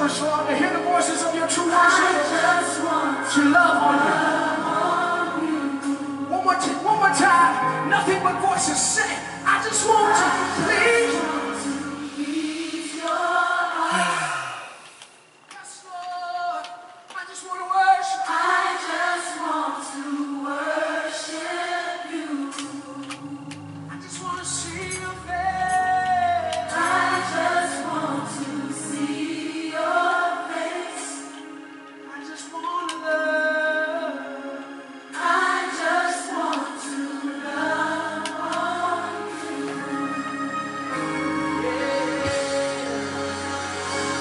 much longer. Hear the voices of your true worship. To love on you. One more time. Nothing but voices say, I just want to please. Yes, Lord. I just want to worship. I just want to worship you. I just want to see your face. I just want to see your face. I just want to love. I just want to love on you. Yeah.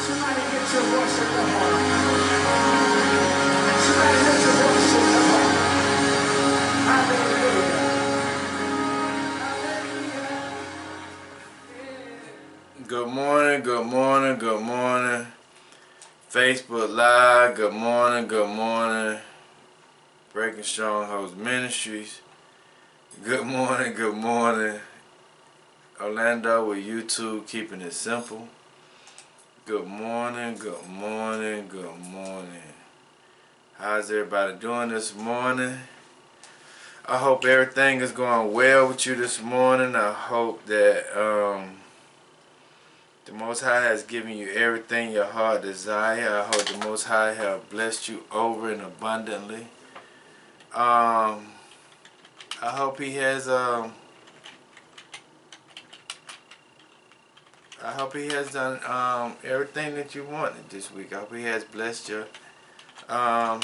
Somebody get your voice in the heart. Somebody get your voice in the heart. Hallelujah. Good morning, good morning, good morning. Facebook Live, good morning, good morning. Breaking Strongholds Ministries. Good morning, good morning. Orlando with YouTube, keeping it simple. Good morning, good morning, good morning. How's everybody doing this morning? I hope everything is going well with you this morning. I hope that the Most High has given you everything your heart desire. I hope the Most High have blessed you over and abundantly. I hope He has done everything that you wanted this week. I hope He has blessed you. I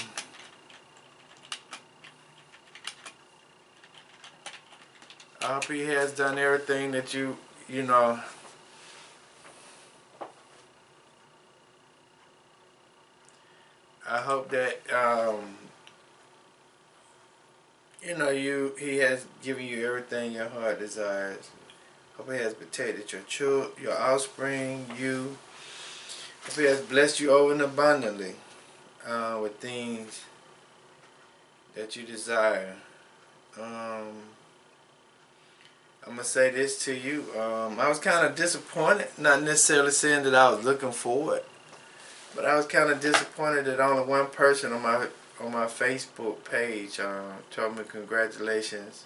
hope He has done everything that you know. I hope that He has given you everything your heart desires. Hope He has protected your children, your offspring, you. Hope He has blessed you over and abundantly with things that you desire. I'm gonna say this to you. I was kind of disappointed, not necessarily saying that I was looking forward, but I was kind of disappointed that only one person on my Facebook page told me congratulations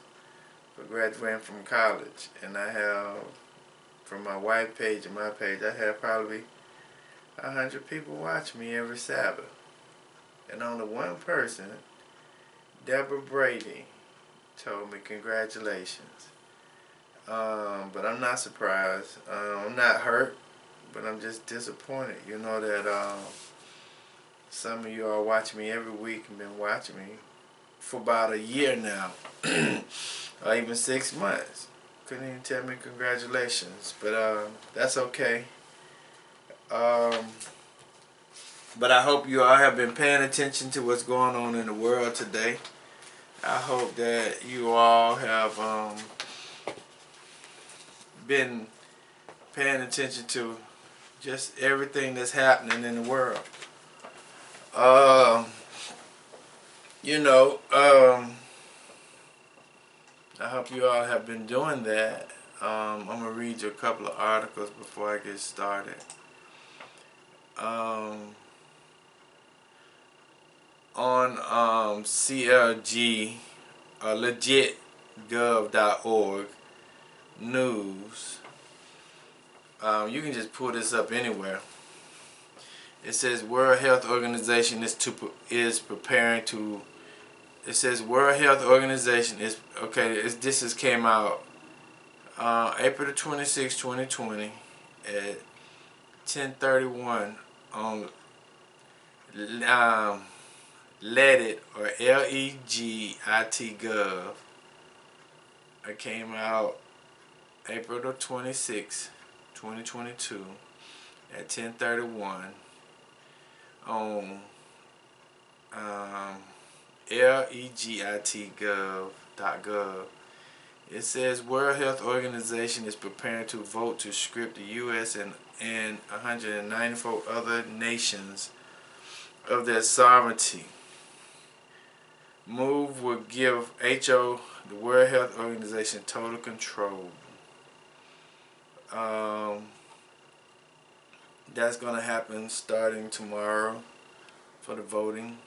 for graduating from college. And I have, from my wife page and my page, I have probably 100 people watch me every Sabbath. And only one person, Deborah Brady, told me congratulations. But I'm not surprised. I'm not hurt, but I'm just disappointed. You know that some of you are watching me every week and been watching me for about a year now, or even 6 months. Couldn't even tell me congratulations, but that's okay. But I hope you all have been paying attention to what's going on in the world today. I hope that you all have been paying attention to just everything that's happening in the world. I hope you all have been doing that. I'm going to read you a couple of articles before I get started. On CLG, legitgov.org news, you can just pull this up anywhere. It says World Health Organization is preparing to. It says World Health Organization is this has came out April the 26th, 2020 at 10:31 on Legit or LEGIT Gov. It came out April the 26th, 2022 at 10:31 on legitgov.gov. It says World Health Organization is preparing to vote to strip the U.S. and 194 other nations of their sovereignty. Move will give the World Health Organization, total control. That's going to happen starting tomorrow for the voting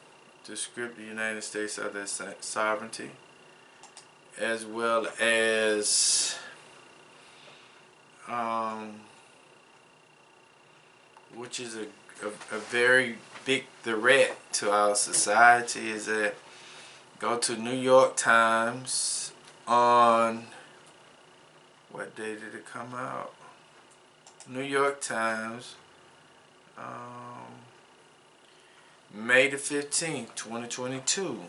to strip the United States of their sovereignty, as well as which is a very big threat to our society, is that go to New York Times on, what day did it come out? New York Times, May the 15th, 2022.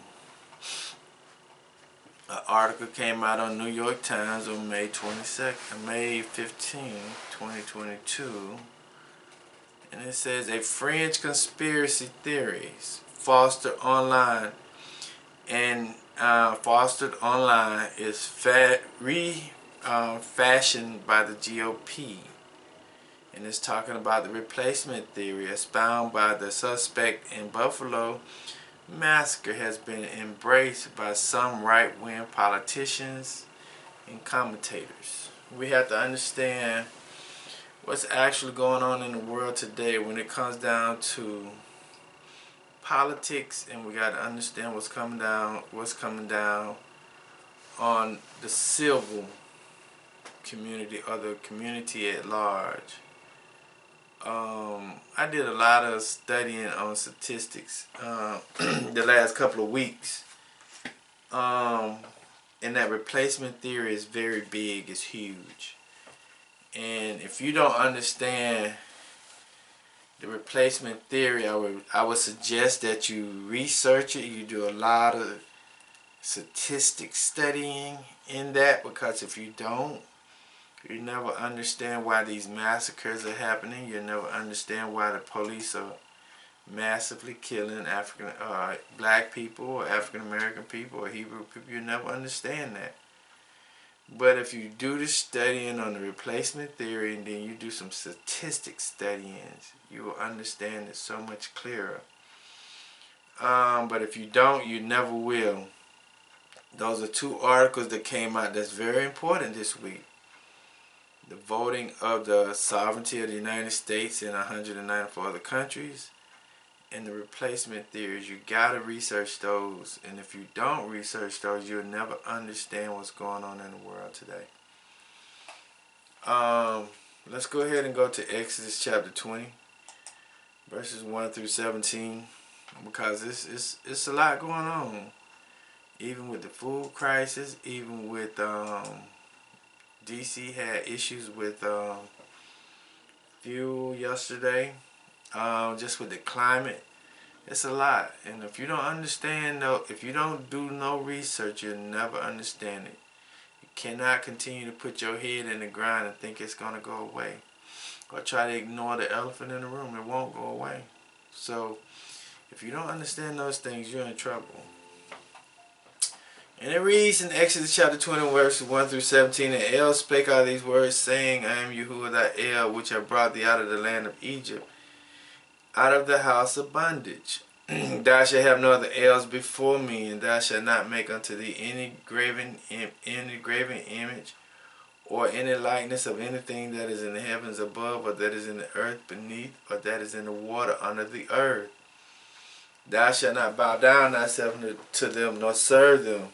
An article came out on New York Times on May 15th, 2022. And it says, a fringe conspiracy theories fostered online is fashioned by the GOP, and it's talking about the replacement theory expounded by the suspect in Buffalo massacre has been embraced by some right-wing politicians and commentators. We have to understand what's actually going on in the world today when it comes down to politics, and we got to understand what's coming down on the civil community or the community at large. I did a lot of studying on statistics the last couple of weeks, and that replacement theory is very big, it's huge. And if you don't understand the replacement theory, I would suggest that you research it. You do a lot of statistics studying in that, because if you don't, you never understand why these massacres are happening. You never understand why the police are massively killing black people or African American people or Hebrew people. You never understand that. But if you do the studying on the replacement theory and then you do some statistics studying, you will understand it so much clearer. But if you don't, you never will. Those are two articles that came out that's very important this week. The voting of the sovereignty of the United States in 194 other countries, and the replacement theories. You gotta research those, and if you don't research those, you'll never understand what's going on in the world today. Let's go ahead and go to Exodus chapter 20, verses 1 through 17, because it's a lot going on. Even with the food crisis, even with DC had issues with fuel yesterday. Just with the climate, it's a lot. And if you don't understand, if you don't do no research, you'll never understand it. You cannot continue to put your head in the ground and think it's going to go away, or try to ignore the elephant in the room. It won't go away. So if you don't understand those things, you're in trouble. And it reads in Exodus chapter 20, verses 1 through 17, and El spake all these words, saying, I am Yahuwah thy El, which have brought thee out of the land of Egypt, out of the house of bondage. Thou shalt have no other Els before me, and thou shalt not make unto thee any graven image, or any likeness of anything that is in the heavens above, or that is in the earth beneath, or that is in the water under the earth. Thou shalt not bow down thyself to them, nor serve them.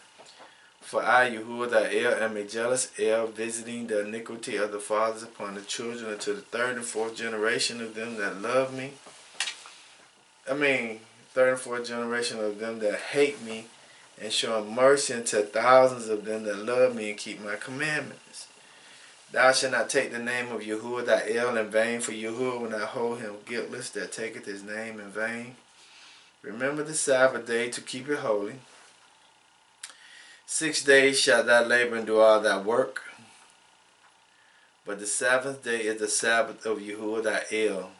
For I, Yahuwah thy El, am a jealous El, visiting the iniquity of the fathers upon the children unto the third and fourth generation of them that love me. Third and fourth generation of them that hate me, and showing mercy unto thousands of them that love me and keep my commandments. Thou shalt not take the name of Yahuwah thy El in vain, for Yahuwah will not hold him guiltless that taketh his name in vain. Remember the Sabbath day to keep it holy. 6 days shalt thou labor and do all thy work, but the seventh day is the Sabbath of Yahuwah thy El.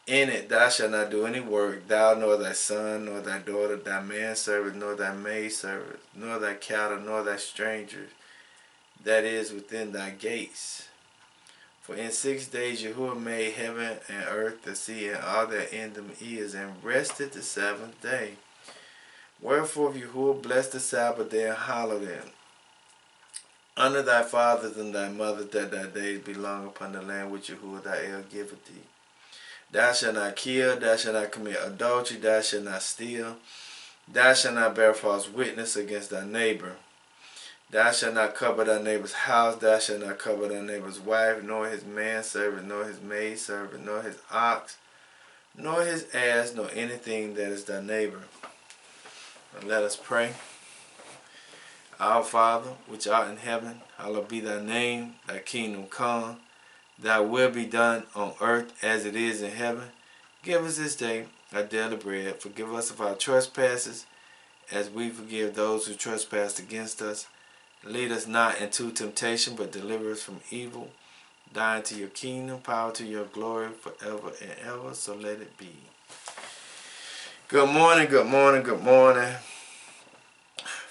In it thou shalt not do any work, thou nor thy son, nor thy daughter, thy manservant, nor thy maidservant, nor thy cattle, nor thy strangers, that is within thy gates. For in 6 days Yahuwah made heaven and earth, the sea, and all that in them is, and rested the seventh day. Wherefore Yahuwah blessed the Sabbath day and hallowed it. Honor thy fathers and thy mothers, that thy days be long upon the land which Yahuwah thy El giveth thee. Thou shalt not kill, thou shalt not commit adultery, thou shalt not steal, thou shalt not bear false witness against thy neighbor. Thou shalt not covet thy neighbor's house, thou shalt not covet thy neighbor's wife, nor his manservant, nor his maidservant, nor his ox, nor his ass, nor anything that is thy neighbor. And let us pray. Our Father, which art in heaven, hallowed be thy name, thy kingdom come, thy will be done on earth as it is in heaven. Give us this day our daily bread. Forgive us of our trespasses, as we forgive those who trespass against us. Lead us not into temptation, but deliver us from evil. Thine to your kingdom, power to your glory, forever and ever. So let it be. Good morning, good morning, good morning.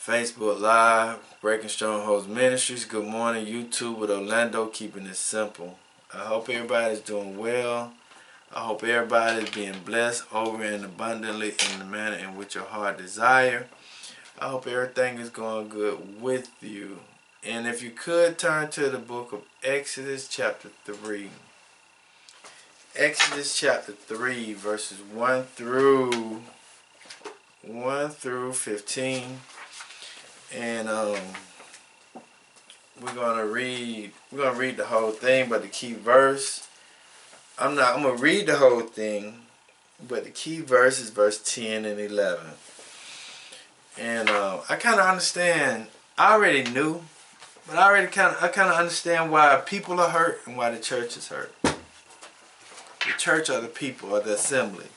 Facebook Live, Breaking Strongholds Ministries. Good morning, YouTube with Orlando, keeping it simple. I hope everybody's doing well. I hope everybody's being blessed over and abundantly in the manner in which your heart desire. I hope everything is going good with you. And if you could turn to the book of Exodus chapter 3. Exodus chapter 3 verses 1 through 15. And we're gonna read the whole thing, but the key verse, I'm gonna read the whole thing, but the key verse is verse 10 and 11. And I kind of understand. I already knew, but I kind of understand why people are hurt and why the church is hurt. The church are the people, or the assembly.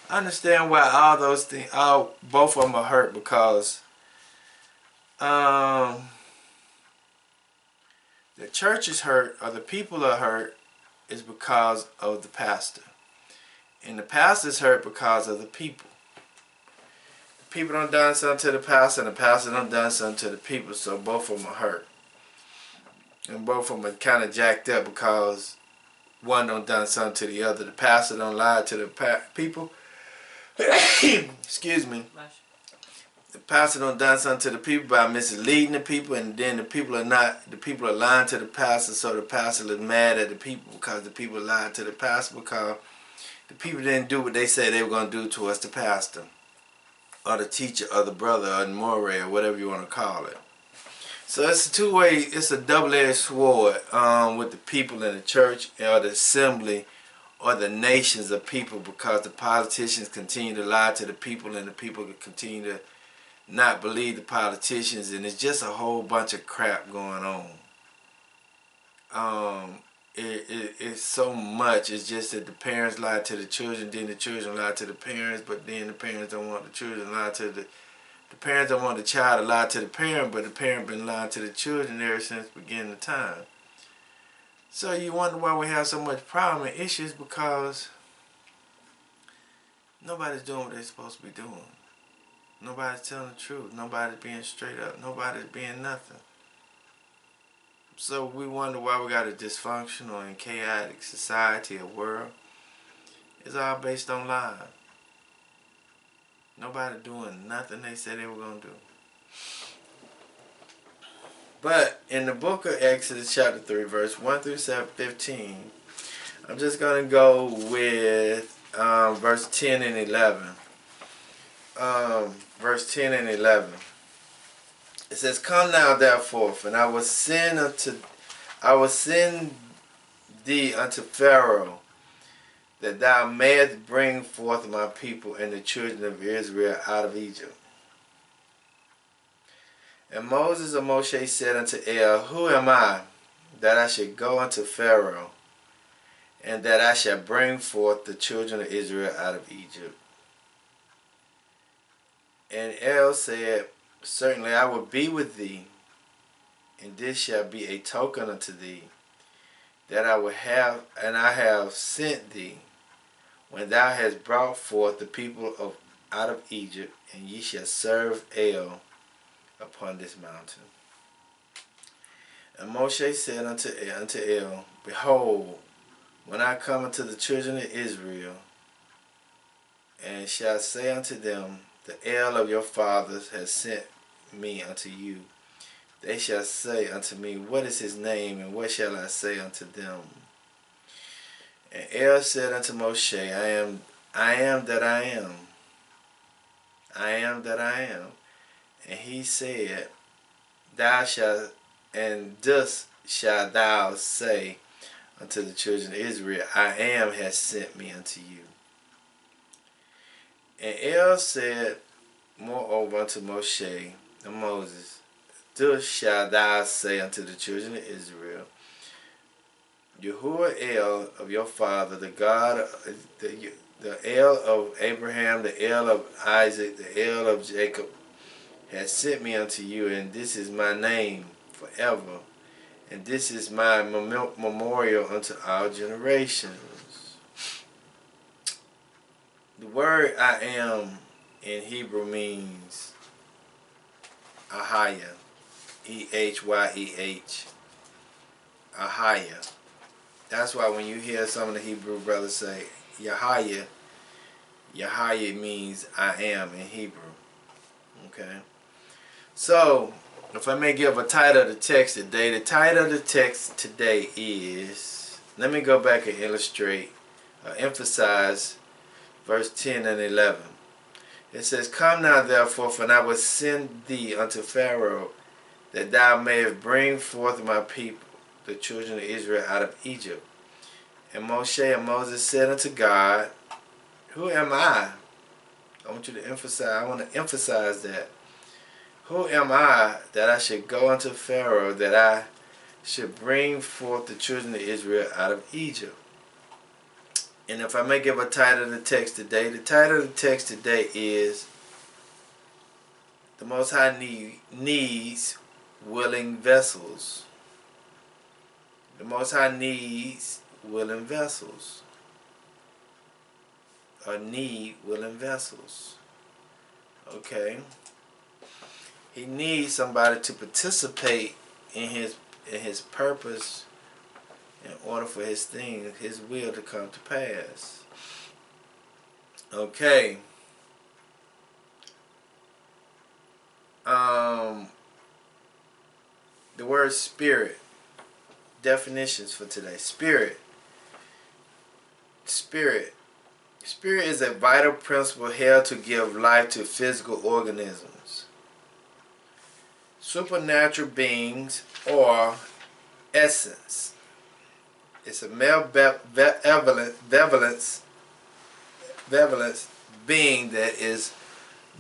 I understand why all those things, both of them are hurt, because the church is hurt, or the people are hurt, is because of the pastor, and the pastor is hurt because of the people. People done done something to the pastor, and the pastor done done something to the people, so both of them are hurt. And both of them are kind of jacked up because one done something to the other. The pastor done lied to the people. Excuse me. The pastor done something to the people by misleading the people, and then the people are lying to the pastor, so the pastor is mad at the people because the people lied to the pastor, because the people didn't do what they said they were going to do towards the pastor, or the teacher, or the brother, or the moray, or whatever you want to call it. So it's a two-way, it's a double-edged sword with the people in the church, or the assembly, or the nations of people, because the politicians continue to lie to the people, and the people continue to not believe the politicians, and it's just a whole bunch of crap going on. It's so much. It's just that the parents lie to the children, then the children lie to the parents, but then the parents don't want the children to lie to the parents don't want the child to lie to the parent, but the parent been lying to the children ever since the beginning of time. So you wonder why we have so much problem and issues, because nobody's doing what they're supposed to be doing. Nobody's telling the truth. Nobody's being straight up. Nobody's being nothing. So we wonder why we got a dysfunctional and chaotic society or world. It's all based on lies. Nobody doing nothing they said they were going to do. But in the book of Exodus chapter 3 verse 1 through 15, I'm just going to go with verse 10 and 11. Verse 10 and 11. It says, "Come now therefore, and I will send thee unto Pharaoh, that thou mayest bring forth my people and the children of Israel out of Egypt." And Moses or Moshe said unto El, "Who am I, that I should go unto Pharaoh, and that I shall bring forth the children of Israel out of Egypt?" And El said, "Certainly I will be with thee, and this shall be a token unto thee, that I have sent thee, when thou hast brought forth the people out of Egypt, and ye shall serve El upon this mountain." And Moshe said unto El, "Behold, when I come unto the children of Israel, and shall say unto them, the El of your fathers has sent me unto you, they shall say unto me, What is his name, and what shall I say unto them? And El said unto Moshe, I am that I am. I am that I am. And he said, Thou shalt, and thus shalt thou say unto the children of Israel, I am has sent me unto you. And El said moreover unto Moshe and Moses, Thus shalt thou say unto the children of Israel, Yahuwah El of your father, the God, the El of Abraham, the El of Isaac, the El of Jacob, has sent me unto you, and this is my name forever, and this is my memorial unto all generations. The word I am in Hebrew means Ahaya, E-H-Y-E-H, Ahaya. That's why when you hear some of the Hebrew brothers say Yahaya, Yahaya means I am in Hebrew. Okay? So, if I may give a title of the text today, the title of the text today is, let me go back and illustrate, emphasize verse 10 and 11. It says, Come now therefore, for I will send thee unto Pharaoh, that thou mayest bring forth my people, the children of Israel, out of Egypt. And Moshe and Moses said unto God, Who am I? I want to emphasize that. Who am I that I should go unto Pharaoh, that I should bring forth the children of Israel out of Egypt? And if I may give a title of the text today, the title of the text today is, The Most High needs willing vessels. The Most High needs willing vessels. Or need willing vessels. Okay? He needs somebody to participate in his purpose in order for his thing, his will to come to pass. Okay. The word spirit. Definitions for today. Spirit. Spirit is a vital principle held to give life to physical organisms. Supernatural beings or essence. It's a malevolence being that is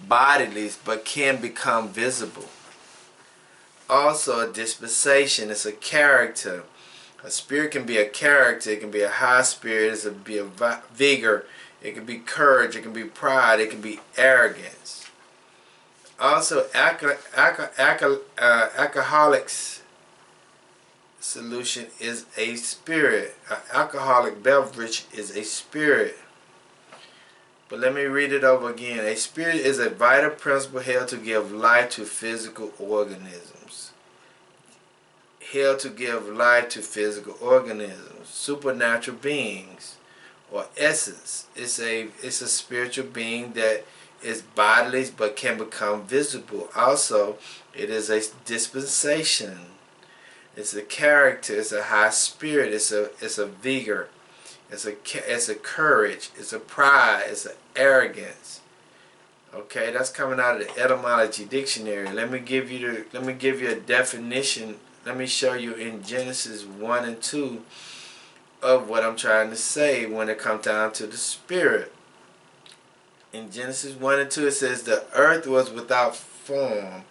bodiless but can become visible. Also a dispensation is a character. A spirit can be a character, it can be a high spirit, it can be a vigor, it can be courage, it can be pride, it can be arrogance. Also, alcoholics solution is a spirit. An alcoholic beverage is a spirit. But let me read it over again. A spirit is a vital principle held to give life to physical organisms. Held to give life to physical organisms. Supernatural beings or essence. It's a spiritual being that is bodily but can become visible. Also, it is a dispensation. It's a character. It's a high spirit. It's a vigor. It's a courage. It's a pride. It's an arrogance. Okay, that's coming out of the etymology dictionary. Let me give you a definition. Let me show you in Genesis 1 and 2 of what I'm trying to say when it comes down to the spirit. In Genesis 1 and 2 it says, The earth was without form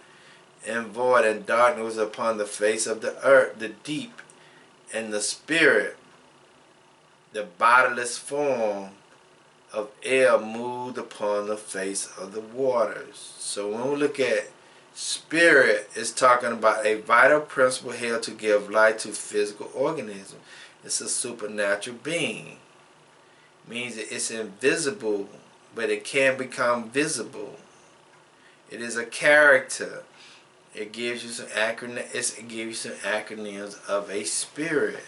and void, and darkness was upon the face of the earth, the deep, and the spirit, the bodiless form of air moved upon the face of the waters. So when we look at spirit, it's talking about a vital principle held to give life to physical organisms. It's a supernatural being. It means that it's invisible, but it can become visible. It is a character. It gives you some acronyms of a spirit.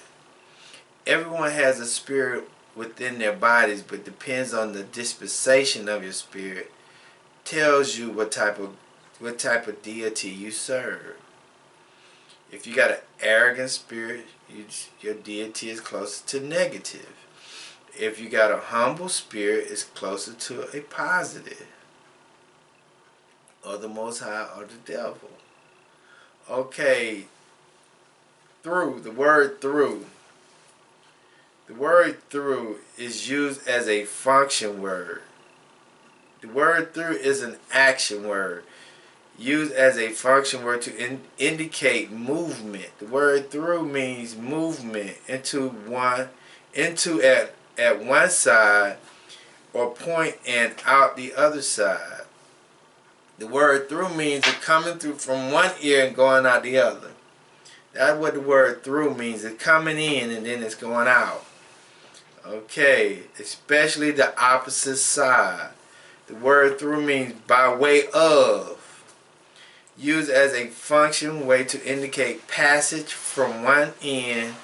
Everyone has a spirit within their bodies, but depends on the dispensation of your spirit. Tells you what type of deity you serve. If you got an arrogant spirit, your deity is closer to negative. If you got a humble spirit, it's closer to a positive, or the Most High, or the devil. Okay, through, the word through. The word through is used as a function word. The word through is an action word, used as a function word to indicate movement. The word through means movement into at one side, or point and out the other side. The word through means it coming through from one ear and going out the other. That's what the word through means. It's coming in and then it's going out. Okay, especially the opposite side. The word through means by way of. Used as a function way to indicate passage from one end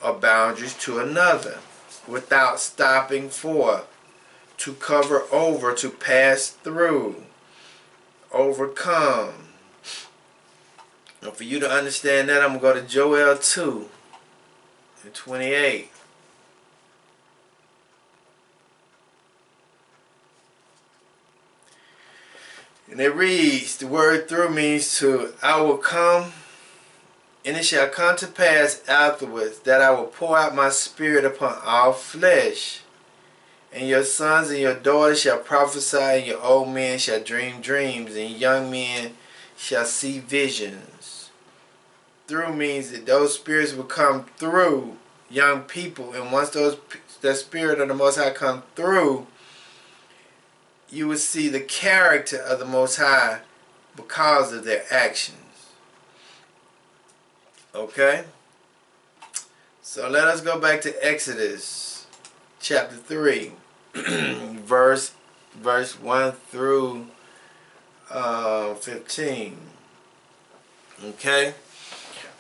of boundaries to another without stopping for, to cover over, to pass through, overcome. And for you to understand that, I'm going to go to Joel 2 and 28. And it reads, the word through means to, I will come, and it shall come to pass afterwards that I will pour out my spirit upon all flesh. And your sons and your daughters shall prophesy, and your old men shall dream dreams, and young men shall see visions. Through means that those spirits will come through young people, and once the spirit of the Most High come through, you will see the character of the Most High because of their actions. Okay? So let us go back to Exodus chapter 3, verse 1 through 15. Okay?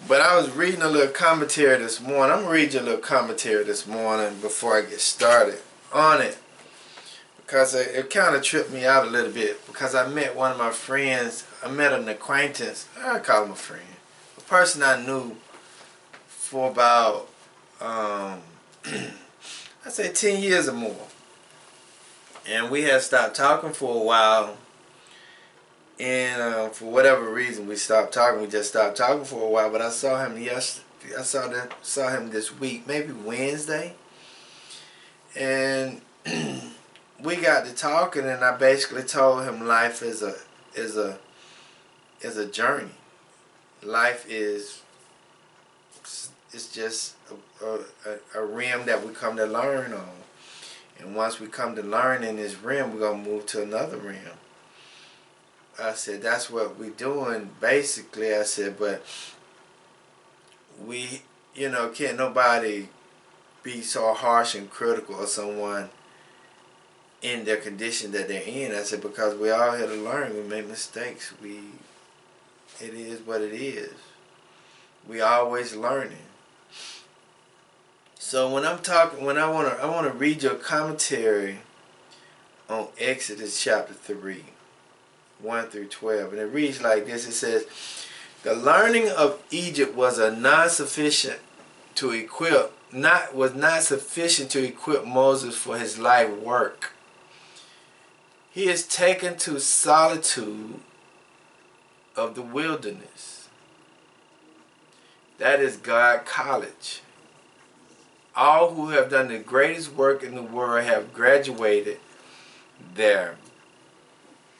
But I was reading a little commentary this morning. I'm going to read you a little commentary this morning before I get started on it. Because it kind of tripped me out a little bit. Because I met one of my friends. I met an acquaintance. I call him a friend. A person I knew for about, I'd say 10 years or more. And we had stopped talking for a while. And for whatever reason, we stopped talking. We just stopped talking for a while. But I saw him yesterday. I saw him this week, maybe Wednesday. And we got to talking, and I basically told him life is a journey. Life is just a realm that we come to learn on. And once we come to learn in this realm, we're going to move to another realm. I said, that's what we're doing, basically. I said, but we, can't nobody be so harsh and critical of someone in their condition that they're in. I said, because we all here to learn. We make mistakes. It is what it is. We always learning. So when I'm talking, I want to read your commentary on Exodus chapter 3, 1 through 12, and it reads like this. It says, the learning of Egypt was not sufficient to equip Moses for his life work. He is taken to solitude of the wilderness. That is God College. All who have done the greatest work in the world have graduated there.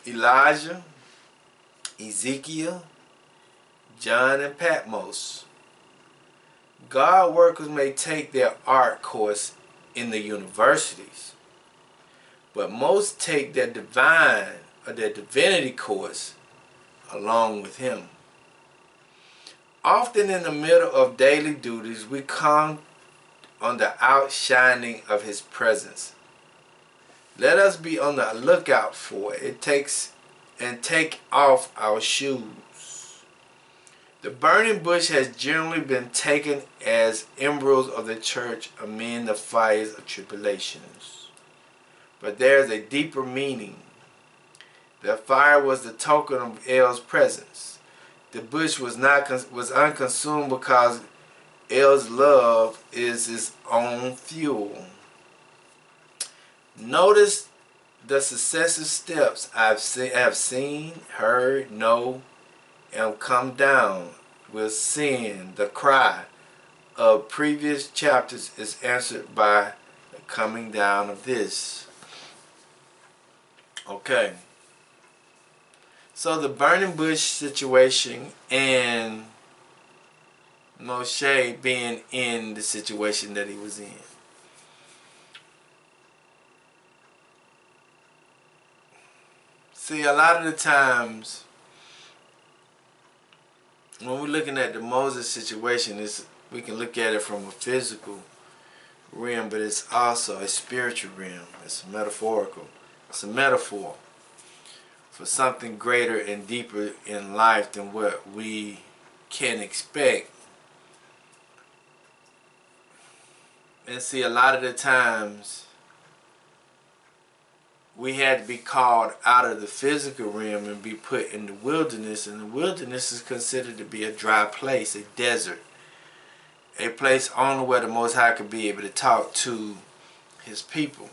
Elijah, Ezekiel, John, and Patmos. God workers may take their art course in the universities, but most take their divinity course along with him. Often in the middle of daily duties, we come on the outshining of his presence. Let us be on the lookout for it. Take off our shoes. The burning bush has generally been taken as emblems of the church amid the fires of tribulations. But there is a deeper meaning. The fire was the token of El's presence. The bush was unconsumed because El's love is his own fuel. Notice the successive steps have seen, heard, know, and come down with sin. The cry of previous chapters is answered by the coming down of this. Okay. So the burning bush situation and Moshe being in the situation that he was in. See, a lot of the times when we're looking at the Moses situation, we can look at it from a physical realm, but it's also a spiritual realm. It's metaphorical. It's a metaphor for something greater and deeper in life than what we can expect. And see, a lot of the times we had to be called out of the physical realm and be put in the wilderness, and the wilderness is considered to be a dry place, a desert, a place only where the Most High could be able to talk to his people.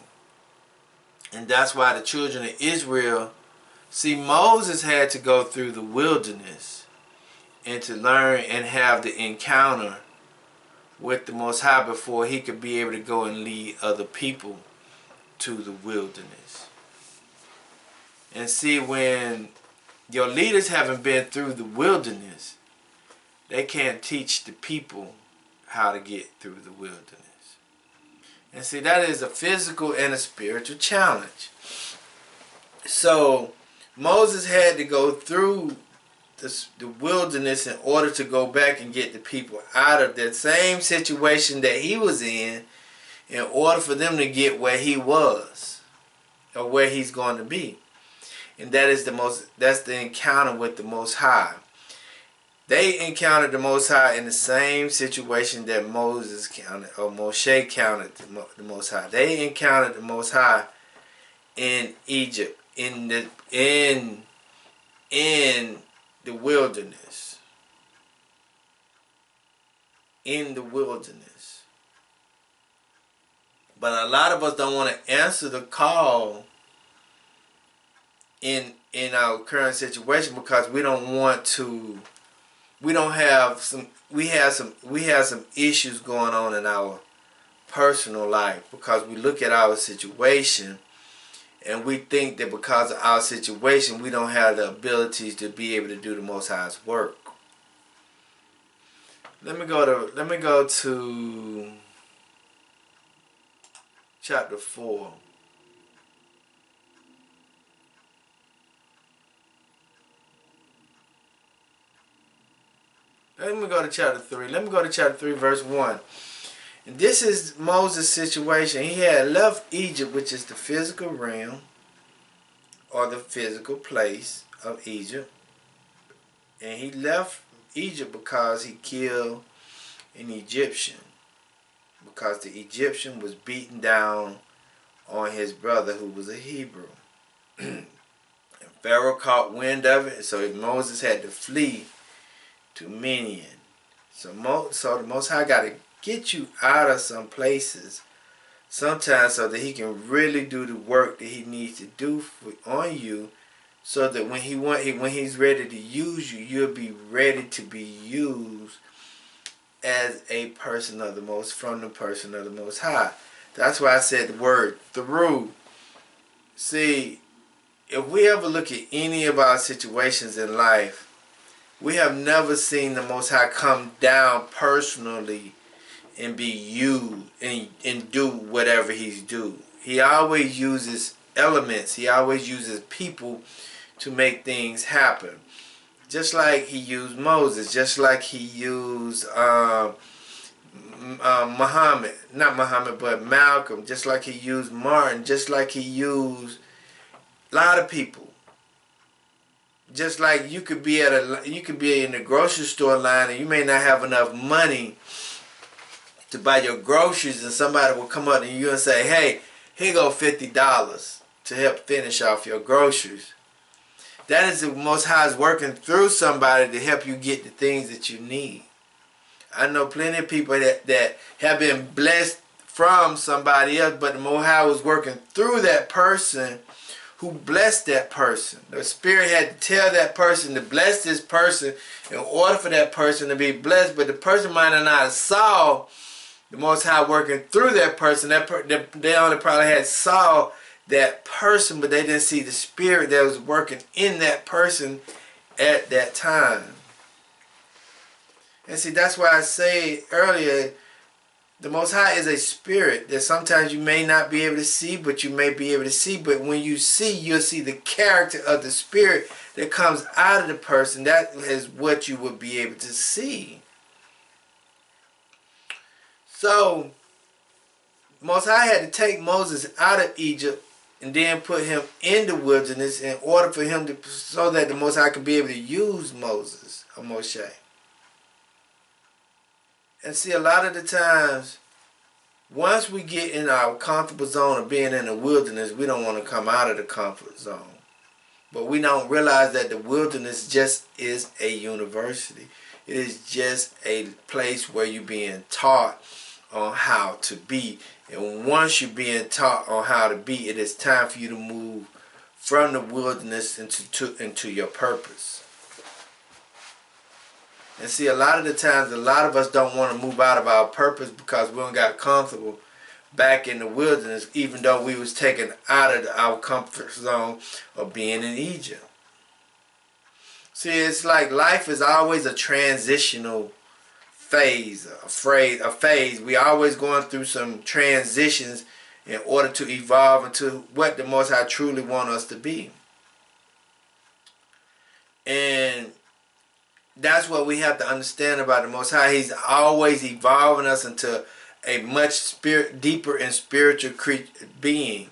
And that's why the children of Israel, see, Moses had to go through the wilderness and to learn and have the encounter with the Most High before he could be able to go and lead other people to the wilderness. And see, when your leaders haven't been through the wilderness, they can't teach the people how to get through the wilderness. And see, that is a physical and a spiritual challenge. So Moses had to go through the wilderness in order to go back and get the people out of that same situation that he was in order for them to get where he was or where he's going to be. And that's the encounter with the Most High. They encountered the Most High in the same situation that Moses counted, or Moshe counted the Most High. They encountered the Most High in Egypt, in the wilderness. In the wilderness. But a lot of us don't want to answer the call in our current situation because we don't want to. We have some issues going on in our personal life because we look at our situation and we think that because of our situation we don't have the abilities to be able to do the Most High's work. Let me go to chapter 4. Let me go to chapter 3. Let me go to chapter 3, verse 1. And this is Moses' situation. He had left Egypt, which is the physical realm, or the physical place of Egypt. And he left Egypt because he killed an Egyptian. Because the Egyptian was beaten down on his brother who was a Hebrew. And Pharaoh caught wind of it, so Moses had to flee to Midian. So the Most High got to get you out of some places sometimes so that he can really do the work that he needs to do on you, so that when he's ready to use you, you'll be ready to be used as a person of the from the person of the Most High. That's why I said the word through. See, if we ever look at any of our situations in life, we have never seen the Most High come down personally and be used and do whatever he's do. He always uses elements. He always uses people to make things happen. Just like he used Moses. Just like he used Muhammad. Not Muhammad, but Malcolm. Just like he used Martin. Just like he used a lot of people. Just like you could be in the grocery store line and you may not have enough money to buy your groceries, and somebody will come up to you and say, "Hey, here go $50 to help finish off your groceries." That is the Most High's working through somebody to help you get the things that you need. I know plenty of people that have been blessed from somebody else, but the Most High was working through that person who blessed that person. The Spirit had to tell that person to bless this person in order for that person to be blessed, but the person might not have saw the Most High working through that person. They only probably had saw that person, but they didn't see the Spirit that was working in that person at that time. And see, that's why I say earlier, the Most High is a spirit that sometimes you may not be able to see, but you may be able to see. But when you see, you'll see the character of the spirit that comes out of the person. That is what you will be able to see. So, Most High had to take Moses out of Egypt and then put him in the wilderness in order for him to, so that the Most High could be able to use Moses or Moshe. And see, a lot of the times, once we get in our comfortable zone of being in the wilderness, we don't want to come out of the comfort zone. But we don't realize that the wilderness just is a university. It is just a place where you're being taught on how to be. And once you're being taught on how to be, it is time for you to move from the wilderness into your purpose. And see, a lot of the times, a lot of us don't want to move out of our purpose because we don't got comfortable back in the wilderness, even though we was taken out of our comfort zone of being in Egypt. See, it's like life is always a transitional phase, a phase. We always going through some transitions in order to evolve into what the Most High truly want us to be. And that's what we have to understand about the Most High. He's always evolving us into a much deeper and spiritual being.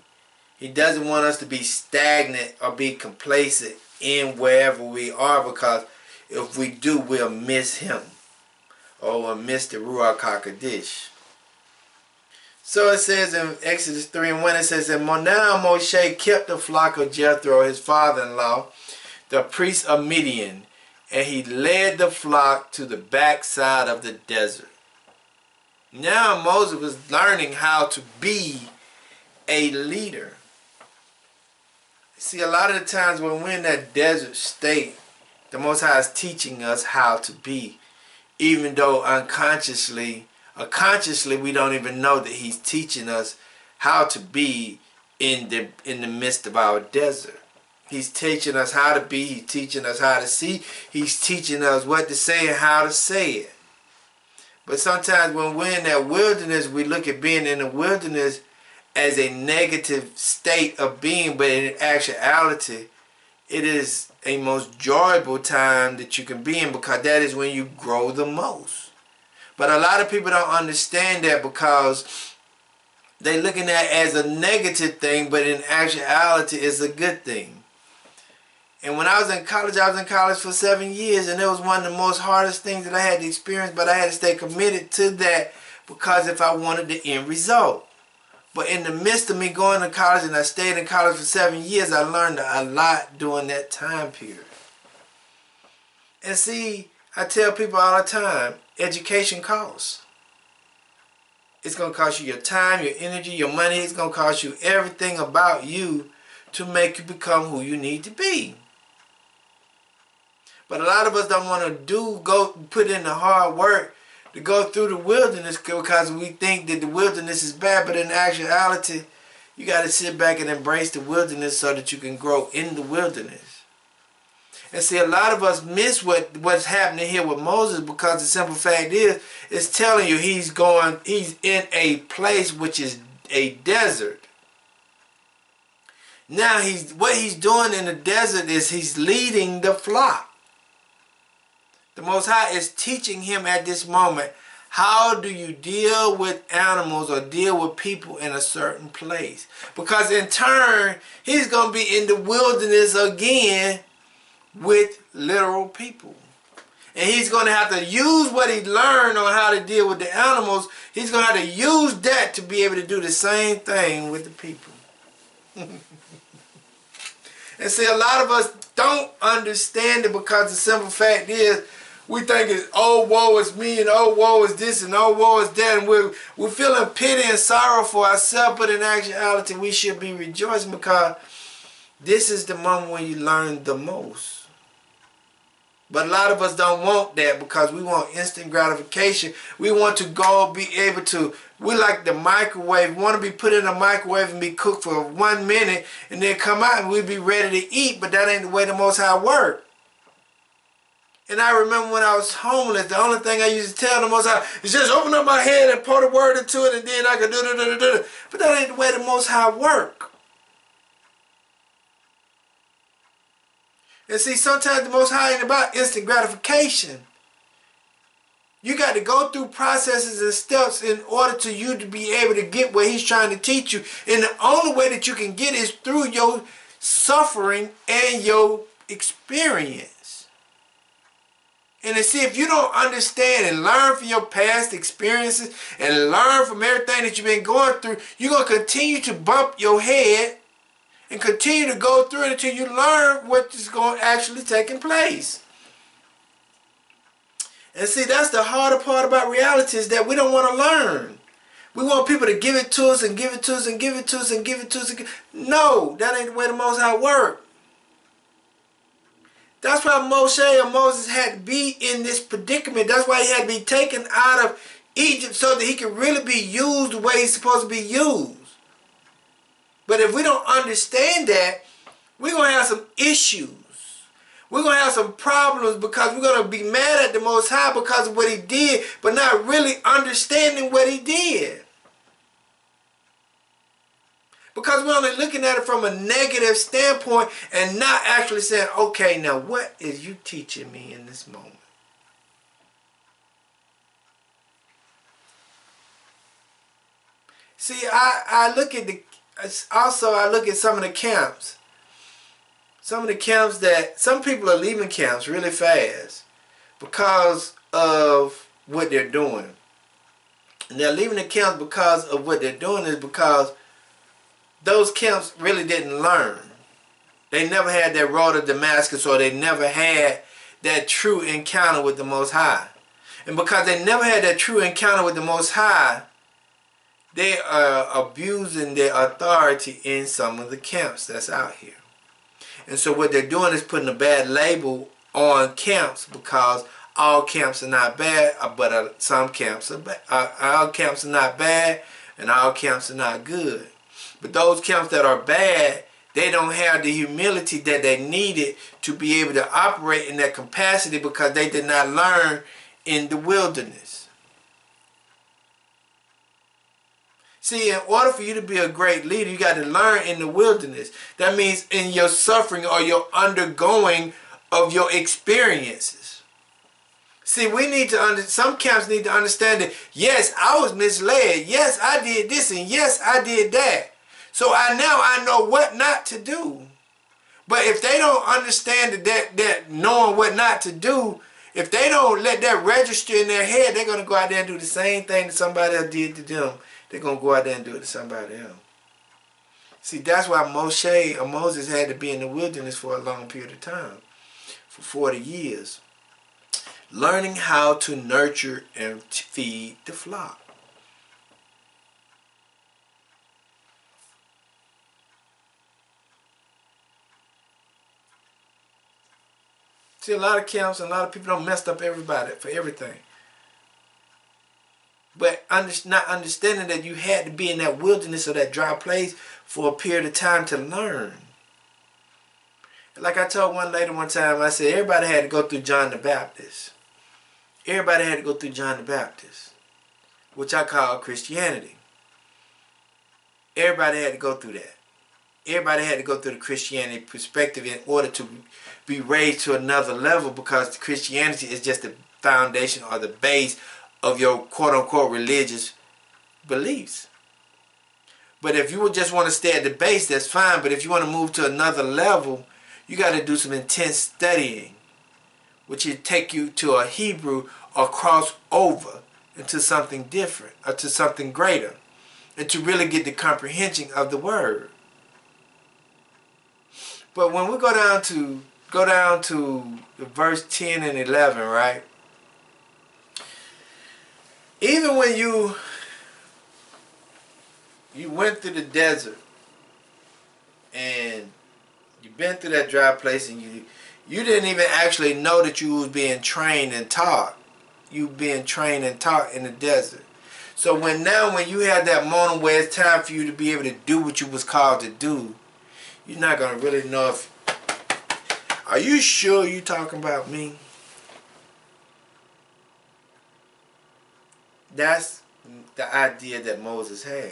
He doesn't want us to be stagnant or be complacent in wherever we are, because if we do, we'll miss him, or we'll miss the Ruach HaKodesh. So it says in Exodus 3:1, it says that now Moshe kept the flock of Jethro, his father-in-law, the priest of Midian, and he led the flock to the backside of the desert. Now Moses was learning how to be a leader. See, a lot of the times when we're in that desert state, the Most High is teaching us how to be, even though unconsciously or consciously we don't even know that he's teaching us how to be in the midst of our desert. He's teaching us how to be. He's teaching us how to see. He's teaching us what to say and how to say it. But sometimes when we're in that wilderness, we look at being in the wilderness as a negative state of being. But in actuality, it is a most enjoyable time that you can be in, because that is when you grow the most. But a lot of people don't understand that, because they're looking at it as a negative thing, but in actuality, it's a good thing. And when I was in college for 7 years, and it was one of the most hardest things that I had to experience, but I had to stay committed to that, because if I wanted the end result. But in the midst of me going to college, and I stayed in college for 7 years, I learned a lot during that time period. And see, I tell people all the time, education costs. It's going to cost you your time, your energy, your money. It's going to cost you everything about you to make you become who you need to be. But a lot of us don't want to go put in the hard work to go through the wilderness, because we think that the wilderness is bad. But in actuality, you got to sit back and embrace the wilderness so that you can grow in the wilderness. And see, a lot of us miss what's happening here with Moses, because the simple fact is, it's telling you he's in a place which is a desert. Now what he's doing in the desert is he's leading the flock. The Most High is teaching him at this moment, how do you deal with animals or deal with people in a certain place? Because in turn, he's going to be in the wilderness again with literal people. And he's going to have to use what he learned on how to deal with the animals. He's going to have to use that to be able to do the same thing with the people. And see, a lot of us don't understand it, because the simple fact is, we think it's, oh, woe is me, and oh, woe is this, and oh, woe is that, and we're feeling pity and sorrow for ourselves, but in actuality, we should be rejoicing because this is the moment when you learn the most. But a lot of us don't want that because we want instant gratification. We want to go be able to, we like the microwave, we want to be put in a microwave and be cooked for 1 minute and then come out and we be ready to eat, but that ain't the way the Most High work. And I remember when I was homeless, the only thing I used to tell the Most High is just open up my head and pour the word into it and then I can do. But that ain't the way the Most High work. And see, sometimes the Most High ain't about instant gratification. You got to go through processes and steps in order to you to be able to get what He's trying to teach you. And the only way that you can get is through your suffering and your experience. And to see, if you don't understand and learn from your past experiences and learn from everything that you've been going through, you're going to continue to bump your head and continue to go through it until you learn what is going to actually taking place. And see, that's the harder part about reality, is that we don't want to learn. We want people to give it to us and give it to us and give it to us and give it to us. No, that ain't the way the Most High work. That's why Moses had to be in this predicament. That's why he had to be taken out of Egypt so that he could really be used the way he's supposed to be used. But if we don't understand that, we're going to have some issues. We're going to have some problems because we're going to be mad at the Most High because of what He did, but not really understanding what He did. Because we're only looking at it from a negative standpoint and not actually saying, okay, now what is you teaching me in this moment? See, I look at some of the camps. Some of the camps that some people are leaving camps really fast because of what they're doing. And they're leaving the camps because of what they're doing is because those camps really didn't learn. They never had that road to Damascus, or they never had that true encounter with the Most High. And because they never had that true encounter with the Most High, they are abusing their authority in some of the camps that's out here. And so what they're doing is putting a bad label on camps, because all camps are not bad, but some camps are bad. All camps are not bad, and all camps are not good. But those camps that are bad, they don't have the humility that they needed to be able to operate in that capacity because they did not learn in the wilderness. See, in order for you to be a great leader, you got to learn in the wilderness. That means in your suffering or your undergoing of your experiences. See, we need to some camps need to understand that, yes, I was misled. Yes, I did this, and yes, I did that. So now I know what not to do. But if they don't understand that knowing what not to do, if they don't let that register in their head, they're going to go out there and do the same thing that somebody else did to them. They're going to go out there and do it to somebody else. See, that's why Moses had to be in the wilderness for a long period of time, for 40 years, learning how to nurture and feed the flock. See, a lot of camps and a lot of people don't mess up everybody for everything. But not understanding that you had to be in that wilderness or that dry place for a period of time to learn. Like I told one lady one time, I said, everybody had to go through John the Baptist. Everybody had to go through John the Baptist, which I call Christianity. Everybody had to go through that. Everybody had to go through the Christianity perspective in order to be raised to another level, because Christianity is just the foundation or the base of your quote-unquote religious beliefs. But if you just want to stay at the base, that's fine. But if you want to move to another level, you got to do some intense studying, which will take you to a Hebrew or cross over into something different or to something greater, and to really get the comprehension of the word. But when we go down to the verse 10 and 11, right? even when you went through the desert and you've been through that dry place and you didn't even actually know that you was being trained and taught. You being trained and taught in the desert. So when you have that moment where it's time for you to be able to do what you was called to do, you're not gonna really know if. Are you sure you talking about me? That's the idea that Moses had.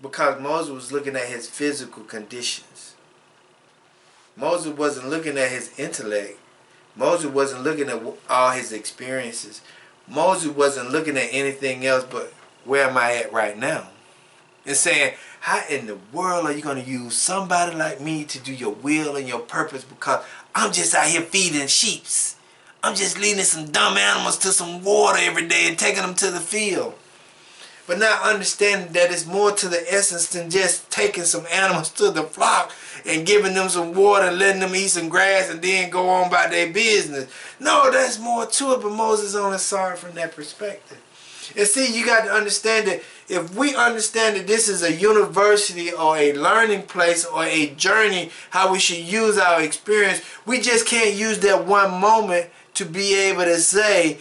Because Moses was looking at his physical conditions. Moses wasn't looking at his intellect. Moses wasn't looking at all his experiences. Moses wasn't looking at anything else but where am I at right now? And saying, how in the world are you going to use somebody like me to do your will and your purpose because I'm just out here feeding sheeps. I'm just leading some dumb animals to some water every day and taking them to the field. But not understanding that it's more to the essence than just taking some animals to the flock and giving them some water and letting them eat some grass and then go on about their business. No, there's more to it, but Moses only saw it from that perspective. And see, you got to understand that if we understand that this is a university or a learning place or a journey, how we should use our experience, we just can't use that one moment to be able to say,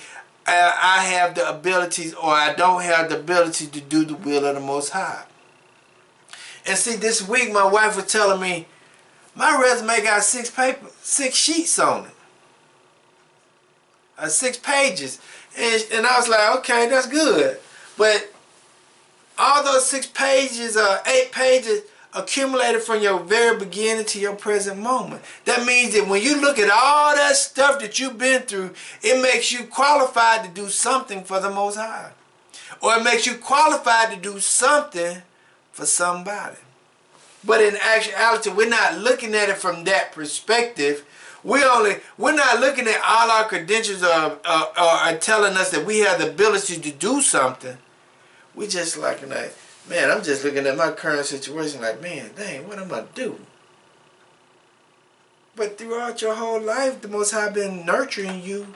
I have the abilities or I don't have the ability to do the will of the Most High. And see, this week my wife was telling me, my resume got 6 sheets on it. 6 pages. And I was like, okay, that's good. But all those 6 pages or 8 pages accumulated from your very beginning to your present moment. That means that when you look at all that stuff that you've been through, it makes you qualified to do something for the Most High. Or it makes you qualified to do something for somebody. But in actuality, we're not looking at it from that perspective. We're not looking at all our credentials are telling us that we have the ability to do something. We just like, man, I'm just looking at my current situation like, man, dang, what am I do? But throughout your whole life, the Most High been nurturing you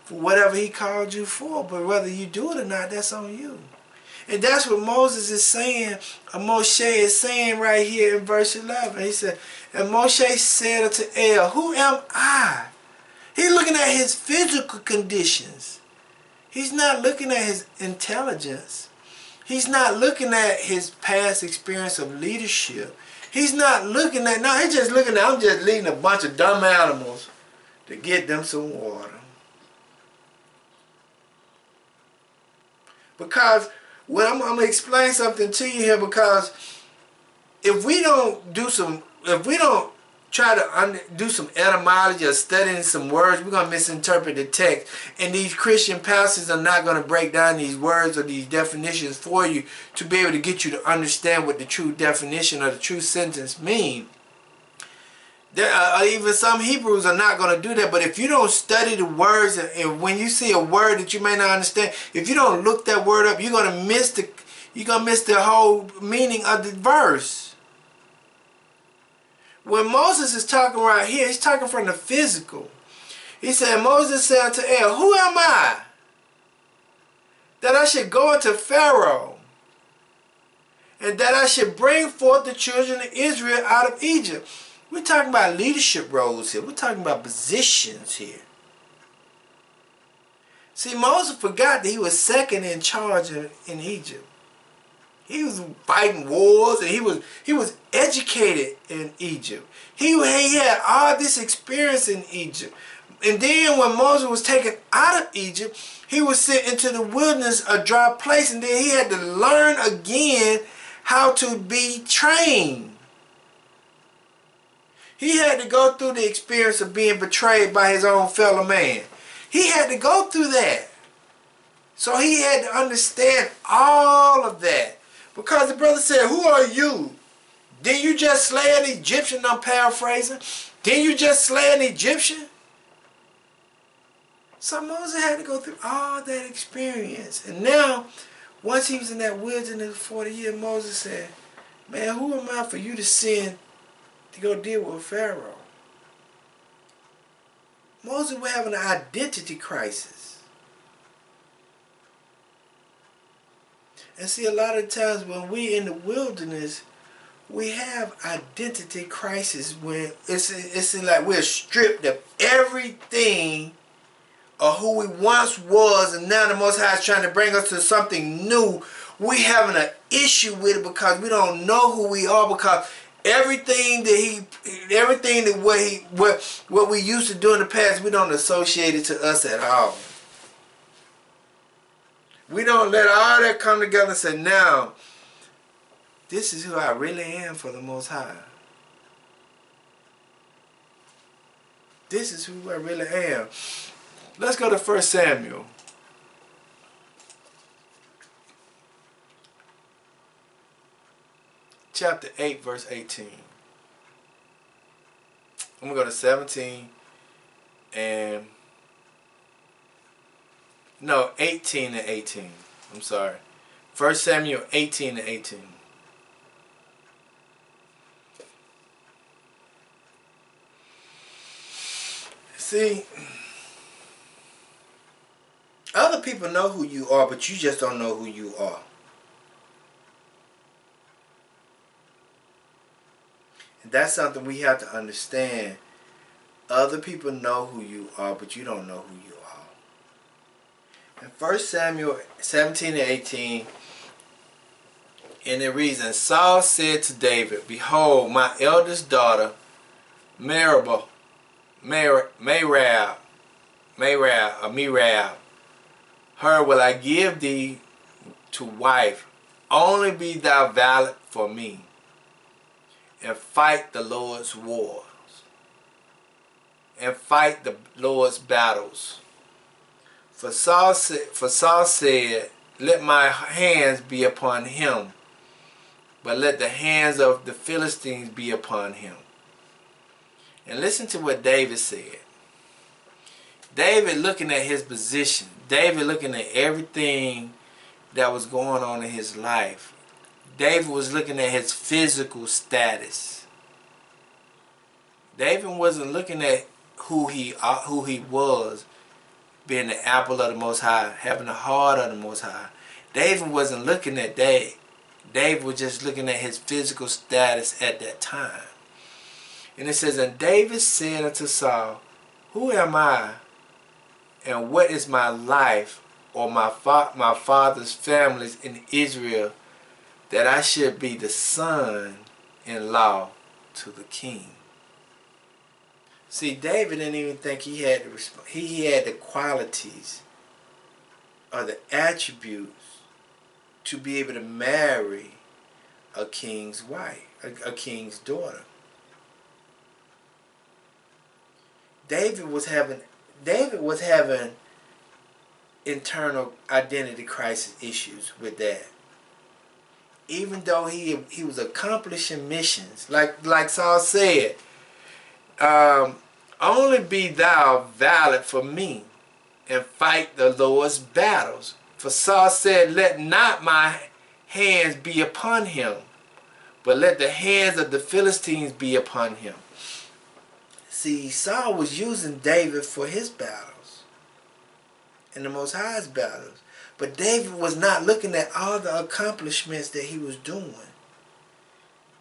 for whatever He called you for. But whether you do it or not, that's on you. And that's what Moses is saying, or Moshe is saying right here in verse 11. He said, and Moshe said unto El, who am I? He's looking at his physical conditions. He's not looking at his intelligence. He's not looking at his past experience of leadership. He's not looking at, no, he's just looking at, I'm just leading a bunch of dumb animals to get them some water. Because, well, I'm going to explain something to you here, because if we don't try to do some etymology or studying some words, we're going to misinterpret the text. And these Christian pastors are not going to break down these words or these definitions for you to be able to get you to understand what the true definition or the true sentence mean. Even some Hebrews are not going to do that. But if you don't study the words, and when you see a word that you may not understand, if you don't look that word up, you're going to miss the whole meaning of the verse. When Moses is talking right here, he's talking from the physical. He said, Moses said unto El, who am I that I should go unto Pharaoh, and that I should bring forth the children of Israel out of Egypt? We're talking about leadership roles here. We're talking about positions here. See, Moses forgot that he was second in charge in Egypt. He was fighting wars, and he was educated in Egypt. He had all this experience in Egypt. And then when Moses was taken out of Egypt, he was sent into the wilderness, a dry place, and then he had to learn again how to be trained. He had to go through the experience of being betrayed by his own fellow man. He had to go through that. So he had to understand all of that. Because the brother said, who are you? Didn't you just slay an Egyptian? I'm paraphrasing. Didn't you just slay an Egyptian? So Moses had to go through all that experience. And now, once he was in that wilderness for 40 years, Moses said, man, who am I for you to send to go deal with Pharaoh? Moses was having an identity crisis. And see, a lot of times when we in the wilderness, we have identity crisis when it's like we're stripped of everything of who we once was, and now the Most High is trying to bring us to something new. We having an issue with it because we don't know who we are, because everything that what we used to do in the past, we don't associate it to us at all. We don't let all that come together and say, now, this is who I really am for the Most High. This is who I really am. Let's go to 1 Samuel. Chapter 8, verse 18. I'm going to go to 17 and... No, 18 and 18. I'm sorry. 1 Samuel 18 and 18. See, other people know who you are, but you just don't know who you are. And that's something we have to understand. Other people know who you are, but you don't know who you are. In 1 Samuel 17 and 18, and it reads, and Saul said to David, behold, my eldest daughter, Merab, her will I give thee to wife. Only be thou valiant for me, and fight the Lord's wars, and fight the Lord's battles. For Saul said, let my hands be upon him, but let the hands of the Philistines be upon him. And listen to what David said. David looking at his position. David looking at everything that was going on in his life. David was looking at his physical status. David wasn't looking at who he was, being the apple of the Most High, having the heart of the Most High. David wasn't looking at that. David was just looking at his physical status at that time. And it says, and David said unto Saul, who am I, and what is my life, or my father's families in Israel, that I should be the son-in-law to the king? See, David didn't even think he had the qualities or the attributes to be able to marry a king's wife, a king's daughter. David was having internal identity crisis issues with that. Even though he was accomplishing missions, like Saul said, only be thou valiant for me, and fight the Lord's battles. For Saul said, let not my hands be upon him, but let the hands of the Philistines be upon him. See, Saul was using David for his battles and the Most High's battles. But David was not looking at all the accomplishments that he was doing.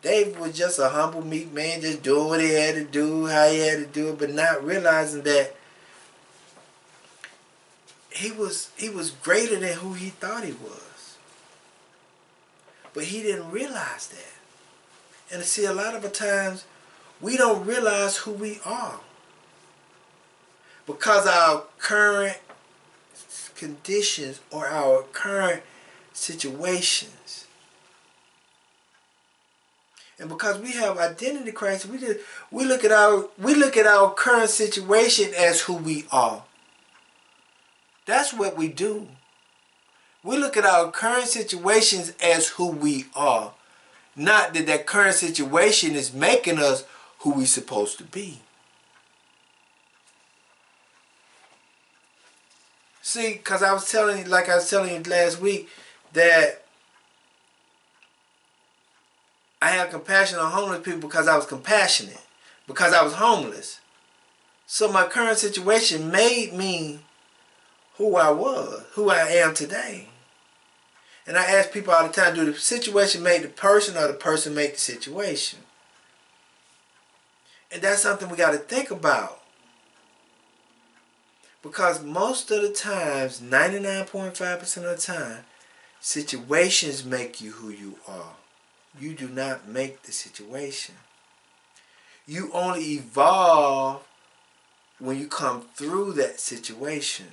David was just a humble, meek man, just doing what he had to do, how he had to do it, but not realizing that he was greater than who he thought he was. But he didn't realize that. And see, a lot of the times, we don't realize who we are because our current conditions or our current situations. And because we have identity crisis, we look at our current situation as who we are. That's what we do. We look at our current situations as who we are. Not that current situation is making us who we're supposed to be. See, because I was telling you last week, that I had compassion on homeless people because I was compassionate, because I was homeless. So my current situation made me who I was, who I am today. And I ask people all the time, do the situation make the person or the person make the situation? And that's something we got to think about. Because most of the times, 99.5% of the time, situations make you who you are. You do not make the situation. You only evolve when you come through that situation.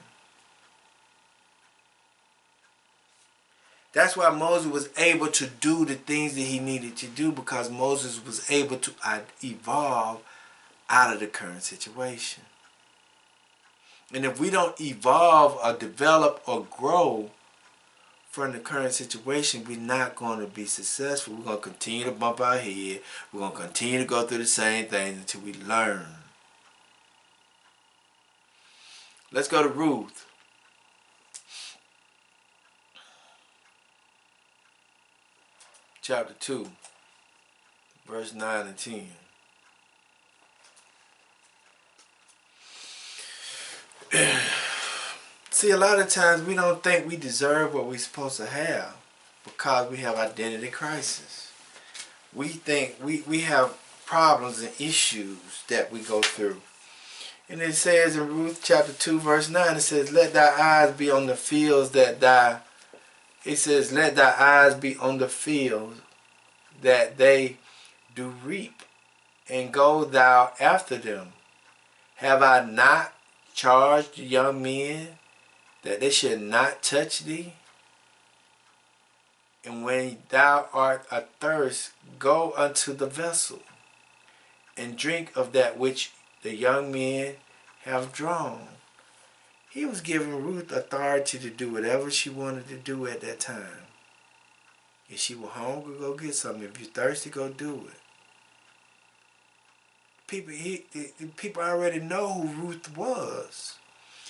That's why Moses was able to do the things that he needed to do, because Moses was able to evolve out of the current situation. And if we don't evolve or develop or grow from the current situation, we're not going to be successful. We're going to continue to bump our head. We're going to continue to go through the same things until we learn. Let's go to Ruth. Chapter 2, verse 9 and 10. See, a lot of times we don't think we deserve what we're supposed to have because we have identity crisis. We think we have problems and issues that we go through. And it says in Ruth chapter 2 verse 9, it says, let thy eyes be on the fields that it says, let thy eyes be on the fields that they do reap, and go thou after them. Have I not charged the young men that they should not touch thee? And when thou art athirst, go unto the vessel, and drink of that which the young men have drawn. He was giving Ruth authority to do whatever she wanted to do at that time. If she was hungry, go get something. If you're thirsty, go do it. People already know who Ruth was.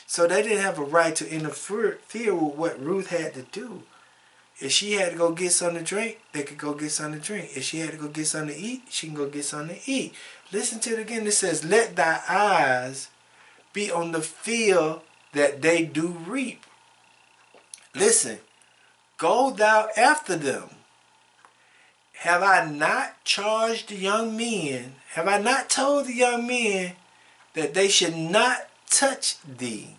So they didn't have a right to interfere with what Ruth had to do. If she had to go get something to drink, they could go get something to drink. If she had to go get something to eat, she can go get something to eat. Listen to it again. It says, let thy eyes be on the field that they do reap. Listen, go thou after them. Have I not charged the young men? Have I not told the young men that they should not touch thee?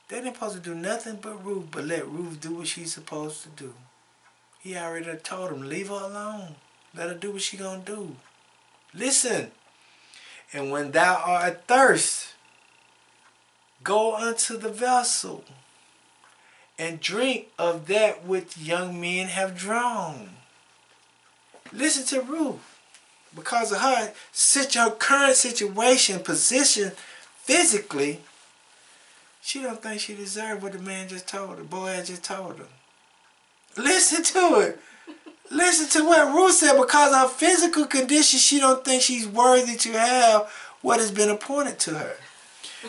They didn't supposed to do nothing but Ruth, but let Ruth do what she's supposed to do. He already told them, leave her alone. Let her do what she gonna do. Listen. And when thou art athirst, go unto the vessel, and drink of that which young men have drawn. Listen to Ruth. Because of her current situation, position, physically, she don't think she deserved what the man just told her. Boaz just told her. Listen to it. Listen to what Ruth said. Because of her physical condition, she don't think she's worthy to have what has been appointed to her.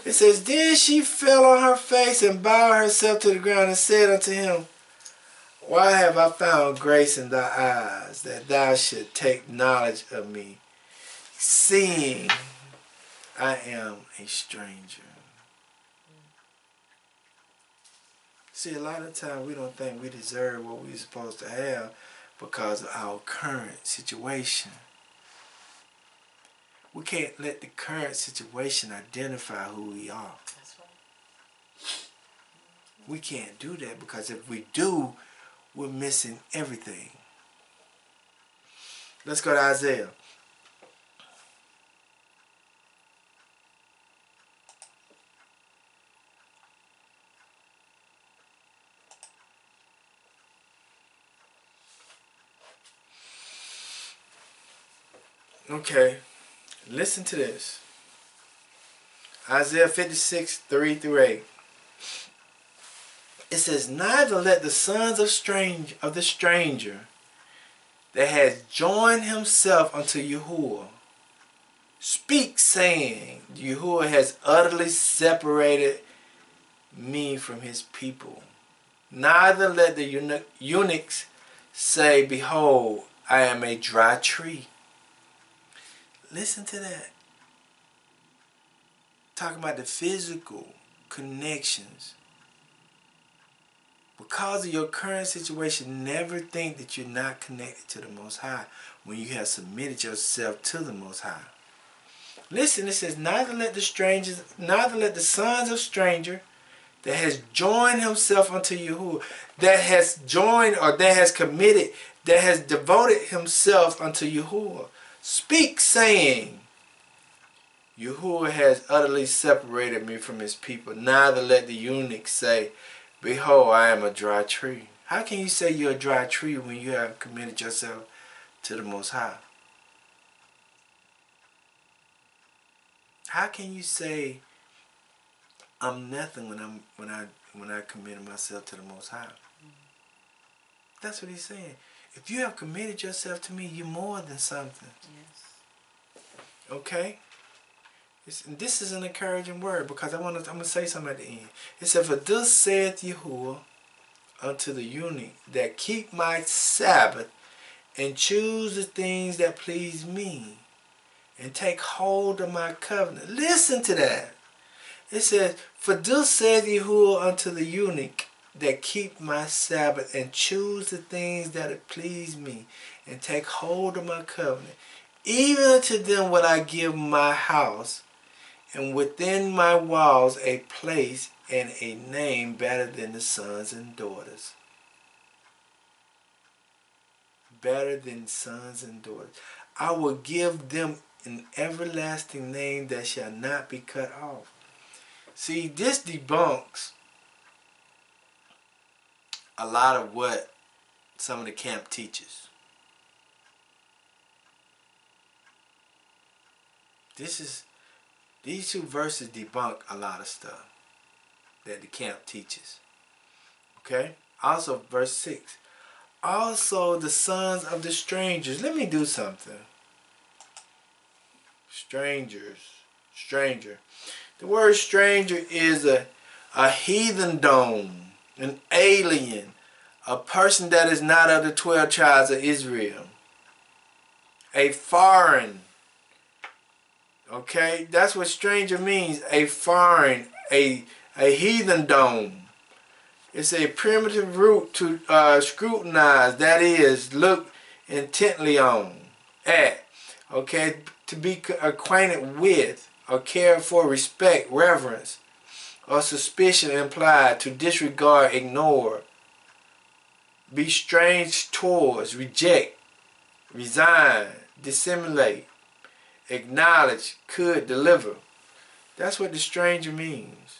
It says, then she fell on her face and bowed herself to the ground and said unto him, why have I found grace in thy eyes, that thou should take knowledge of me, seeing I am a stranger? See, a lot of times we don't think we deserve what we're supposed to have because of our current situation. We can't let the current situation identify who we are. That's right. We can't do that, because if we do, we're missing everything. Let's go to Isaiah. Okay, listen to this. Isaiah 56, 3 through 8. It says, neither let the sons of the stranger that has joined himself unto Yahuwah speak, saying, Yahuwah has utterly separated me from his people. Neither let the eunuchs say, behold, I am a dry tree. Listen to that. Talking about the physical connections. Because of your current situation, never think that you're not connected to the Most High when you have submitted yourself to the Most High. Listen, it says, neither let the sons of stranger that has joined himself unto Yahuwah, that has joined or that has committed, that has devoted himself unto Yahuwah, speak, saying, Yahuwah has utterly separated me from his people. Neither let the eunuch say, behold, I am a dry tree. How can you say you're a dry tree when you have committed yourself to the Most High? How can you say I'm nothing when I committed myself to the Most High? That's what he's saying. If you have committed yourself to me, you're more than something. Yes. Okay? This is an encouraging word because I'm gonna say something at the end. It said, for thus saith Yahuwah unto the eunuch that keep my Sabbath and choose the things that please me and take hold of my covenant. Listen to that. It says, for thus saith Yahuwah unto the eunuch that keep my Sabbath and choose the things that please me and take hold of my covenant. Even unto them will I give my house, and within my walls a place and a name better than the sons and daughters. Better than sons and daughters. I will give them an everlasting name that shall not be cut off. See, this debunks a lot of what some of the camp teaches. These two verses debunk a lot of stuff that the camp teaches. Okay? Also, verse 6. Also the sons of the strangers. Let me do something. Strangers. Stranger. The word stranger is a heathendom, an alien, a person that is not of the 12 tribes of Israel, a foreign. Okay, that's what stranger means. A foreign, a heathendom. It's a primitive root to scrutinize, that is, look intently on, at, okay, to be acquainted with, or care for, respect, reverence, or suspicion implied, to disregard, ignore, be strange towards, reject, resign, dissimulate, acknowledge, could, deliver. That's what the stranger means.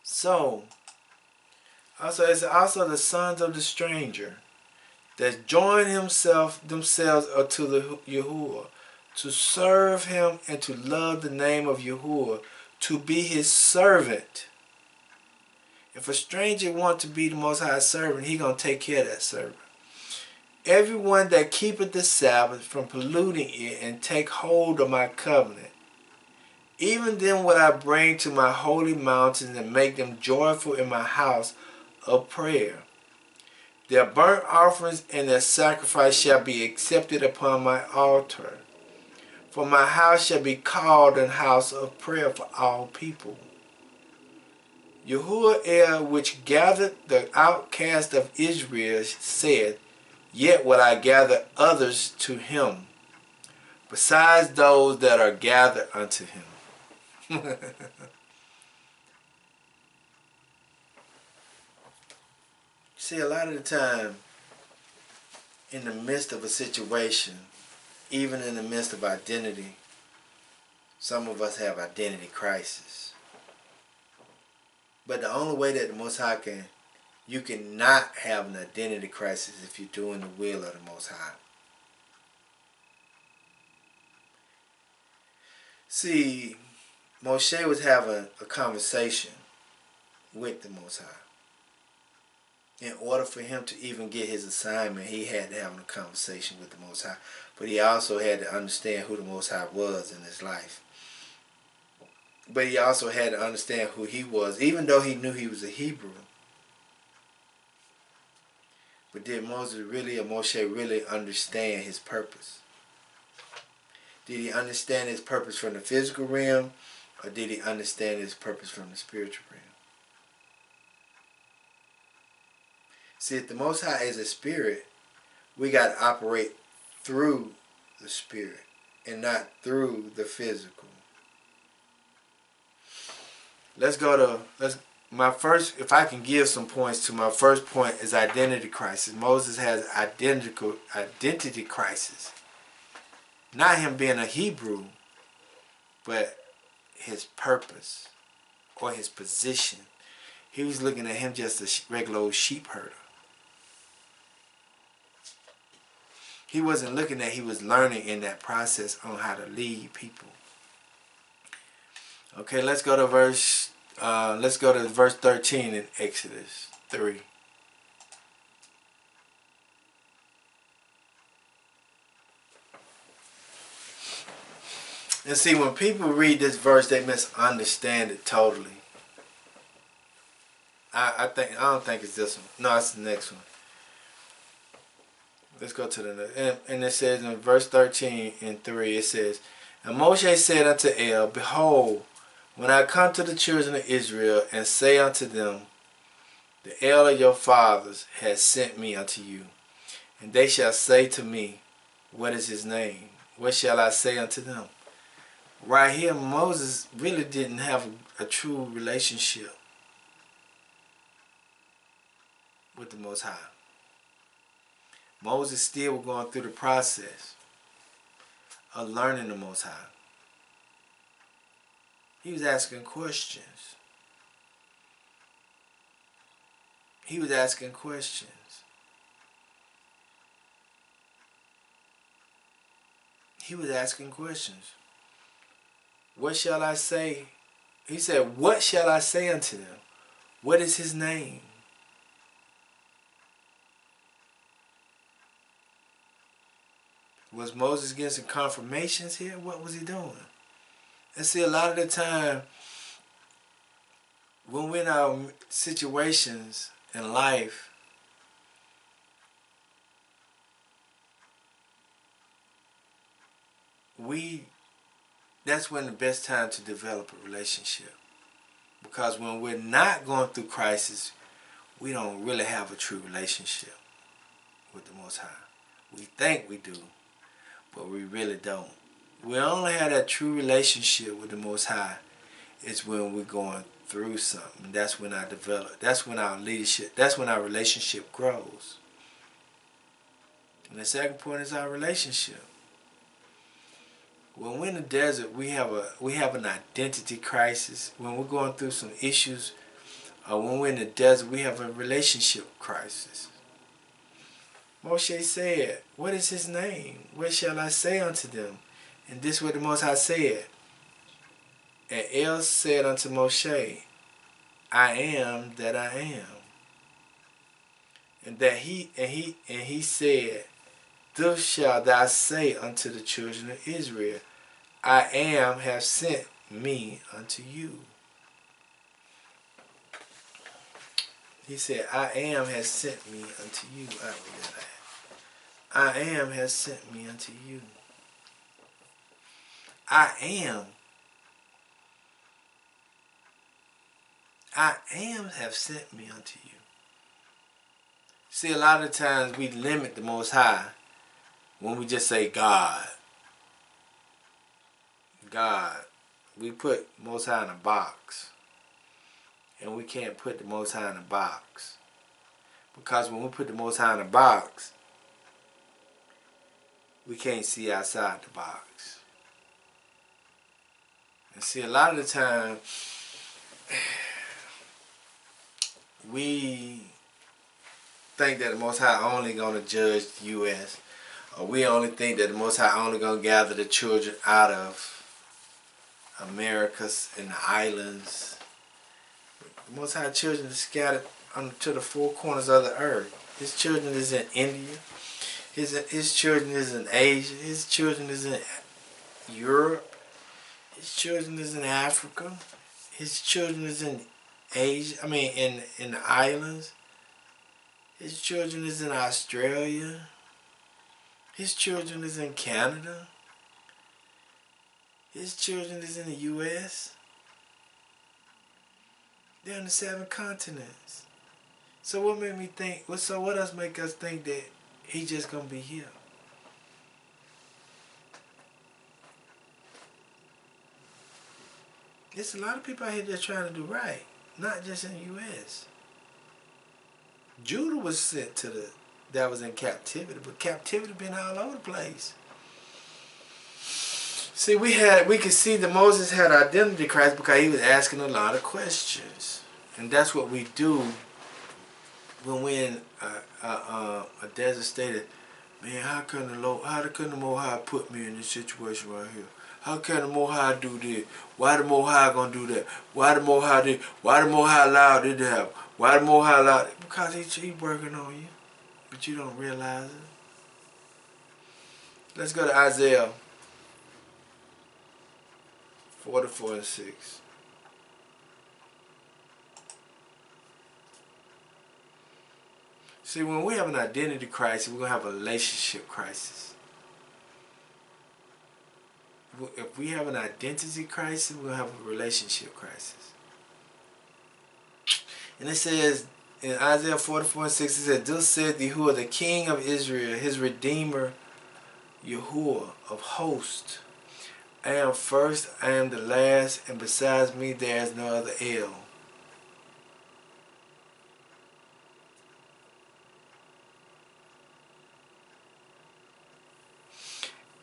So, it's also the sons of the stranger that join themselves unto the Yahuwah, to serve him and to love the name of Yahuwah, to be his servant. If a stranger wants to be the Most High servant, he going to take care of that servant. Everyone that keepeth the Sabbath from polluting it and take hold of my covenant, even them will I bring to my holy mountains and make them joyful in my house of prayer. Their burnt offerings and their sacrifice shall be accepted upon my altar. For my house shall be called an house of prayer for all people. Yahuwah which gathered the outcast of Israel said, yet will I gather others to him, besides those that are gathered unto him. See, a lot of the time, in the midst of a situation, even in the midst of identity, some of us have identity crisis. But the only way that the Most High you cannot have an identity crisis if you're doing the will of the Most High. See, Moshe was having a conversation with the Most High. In order for him to even get his assignment, he had to have a conversation with the Most High. But he also had to understand who the Most High was in his life. But he also had to understand who he was, even though he knew he was a Hebrew. But did Moshe really understand his purpose? Did he understand his purpose from the physical realm, or did he understand his purpose from the spiritual realm? See, if the Most High is a spirit, we got to operate through the spirit and not through the physical. My first, if I can give some points to my first point, is identity crisis. Moses has identity crisis. Not him being a Hebrew, but his purpose or his position. He was looking at him just a regular old sheep herder. He wasn't looking at, he was learning in that process on how to lead people. Okay, let's go to verse 13 in Exodus 3. And see, when people read this verse, they misunderstand it totally. I don't think it's this one. No, it's the next one. Let's go to the next. And it says in verse 13 and 3, it says, And Moshe said unto El, Behold, when I come to the children of Israel, and say unto them, The El of your fathers has sent me unto you. And they shall say to me, What is his name? What shall I say unto them? Right here, Moses really didn't have a true relationship with the Most High. Moses still was going through the process of learning the Most High. He was asking questions. He was asking questions. He was asking questions. What shall I say? He said, What shall I say unto them? What is his name? Was Moses getting some confirmations here? What was he doing? And see, a lot of the time, when we're in our situations in life, that's when the best time to develop a relationship. Because when we're not going through crisis, we don't really have a true relationship with the Most High. We think we do, but we really don't. We only have that true relationship with the Most High is when we're going through something. That's when I develop. That's when our leadership. That's when our relationship grows. And the second point is our relationship. When we're in the desert, we have an identity crisis. When we're going through some issues, or when we're in the desert, we have a relationship crisis. Moshe said, What is his name? What shall I say unto them? And this is what the Most High said. And El said unto Moshe, I am that I am. And he said, Thus shalt thou say unto the children of Israel, I am have sent me unto you. He said, I am has sent me unto you. I am has sent me unto you. I am have sent me unto you. See, a lot of times we limit the Most High when we just say God. God. We put Most High in a box. And we can't put the Most High in a box. Because when we put the Most High in a box, we can't see outside the box. And see, a lot of the time, we think that the Most High only going to judge the U.S. Or we only think that the Most High only going to gather the children out of Americas and the islands. The Most High children are scattered to the four corners of the earth. His children is in India. His children is in Asia. His children is in Europe. His children is in Africa. His children is in Asia. In the islands. His children is in Australia. His children is in Canada. His children is in the U.S. They're on the 7 continents. So what made me think, so what else make us think that he just going to be here? There's a lot of people out here that's trying to do right, not just in the U.S. Judah was sent to that was in captivity, but captivity been all over the place. See, we could see that Moses had identity crisis because he was asking a lot of questions, and that's what we do when we're in a desert state. Man, how can the Most High put me in this situation right here? How can the Most High do this? Why the Most High gonna do that? Why the Most High did? Why the Most High allowed it to happen? Why the Most High allowed it? Because he working on you, but you don't realize it. Let's go to Isaiah 44 and 6. See, when we have an identity crisis, we're going to have a relationship crisis. If we have an identity crisis, we're going to have a relationship crisis. And it says, in Isaiah 44 and 6, it says, Thus said Yahuwah, the King of Israel, his Redeemer, Yahuwah of hosts. I am first, I am the last, and besides me there is no other El.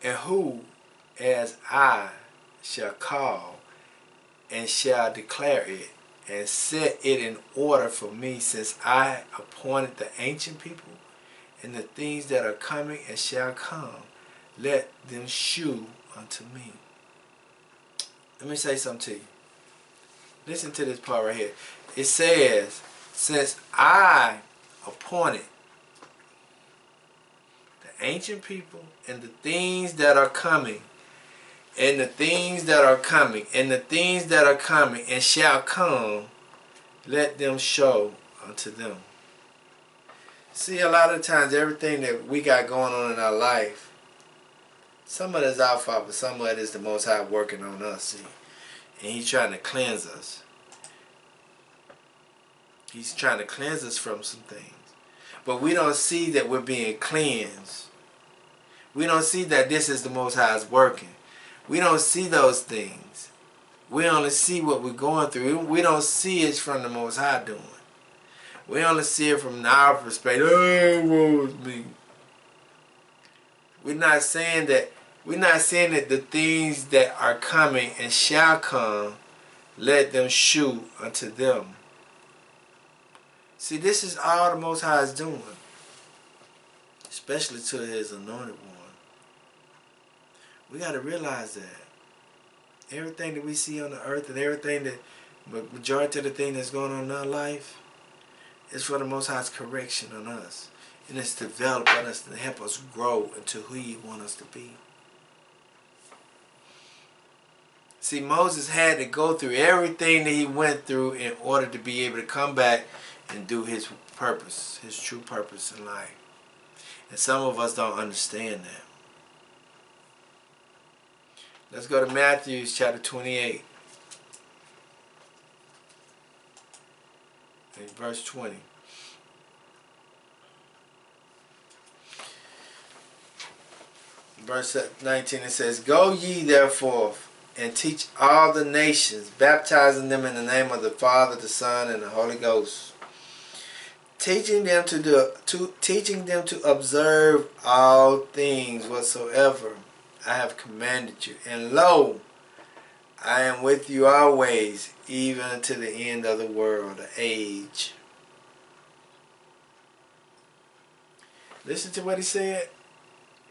And who, as I, shall call, and shall declare it, and set it in order for me, since I appointed the ancient people, and the things that are coming and shall come, let them shew unto me. Let me say something to you. Listen to this part right here. It says, since I appointed the ancient people and the things that are coming, and the things that are coming, and the things that are coming and shall come, let them show unto them. See, a lot of times everything that we got going on in our life, some of it is our fault, but some of it is the Most High working on us, see. And he's trying to cleanse us. He's trying to cleanse us from some things. But we don't see that we're being cleansed. We don't see that this is the Most High's working. We don't see those things. We only see what we're going through. We don't see it from the Most High doing. We only see it from our perspective. Oh, woe is me. We're not saying that the things that are coming and shall come, let them shew unto them. See, this is all the Most High is doing, especially to his anointed one. We got to realize that everything that we see on the earth and everything that, majority of the thing that's going on in our life, is for the Most High's correction on us. And it's developing us to help us grow into who he wants us to be. See, Moses had to go through everything that he went through in order to be able to come back and do his purpose, his true purpose in life. And some of us don't understand that. Let's go to Matthew chapter 28. And verse 20. Verse 19, it says, Go ye therefore and teach all the nations, baptizing them in the name of the Father, the Son, and the Holy Ghost, teaching them to observe all things whatsoever I have commanded you. And lo, I am with you always, even unto the end of the world, the age. Listen to what he said.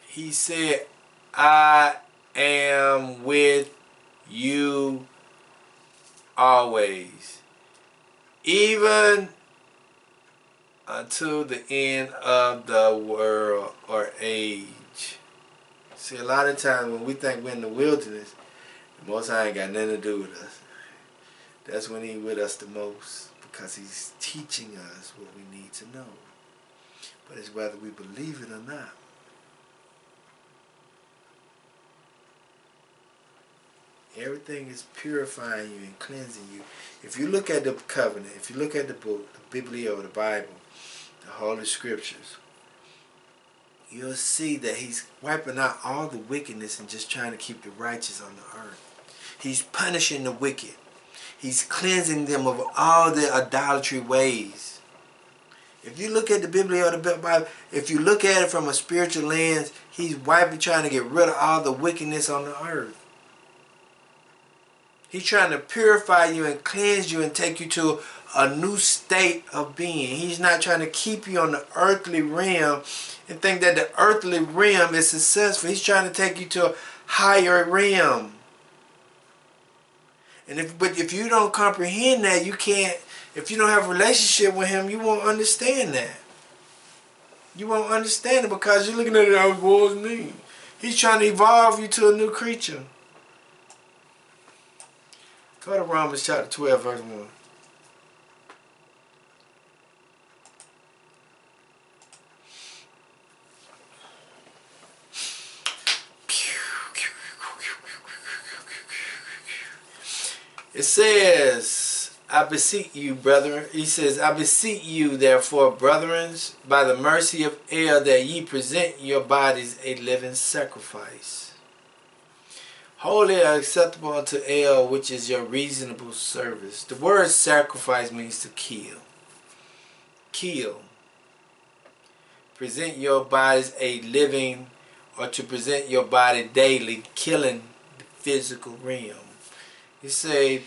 He said, I am with you always, even until the end of the world or age. See, a lot of times when we think we're in the wilderness, the Most High ain't got nothing to do with us. That's when he's with us the most, because he's teaching us what we need to know. But it's whether we believe it or not. Everything is purifying you and cleansing you. If you look at the covenant, if you look at the book, the Biblio, the Bible, the Holy Scriptures, you'll see that he's wiping out all the wickedness and just trying to keep the righteous on the earth. He's punishing the wicked. He's cleansing them of all their idolatry ways. If you look at the Biblio, the Bible, if you look at it from a spiritual lens, he's trying to get rid of all the wickedness on the earth. He's trying to purify you and cleanse you and take you to a new state of being. He's not trying to keep you on the earthly realm and think that the earthly realm is successful. He's trying to take you to a higher realm. But if you don't comprehend that, you can't. If you don't have a relationship with him, you won't understand that. You won't understand it because you're looking at it as, what does it mean? He's trying to evolve you to a new creature. Go to Romans chapter 12, verse 1. It says, I beseech you, brethren. He says, I beseech you, therefore, brethren, by the mercy of God, that ye present your bodies a living sacrifice, holy and acceptable unto God, which is your reasonable service. The word sacrifice means to kill. Kill. Present your bodies a living, or to present your body daily, killing the physical realm. He said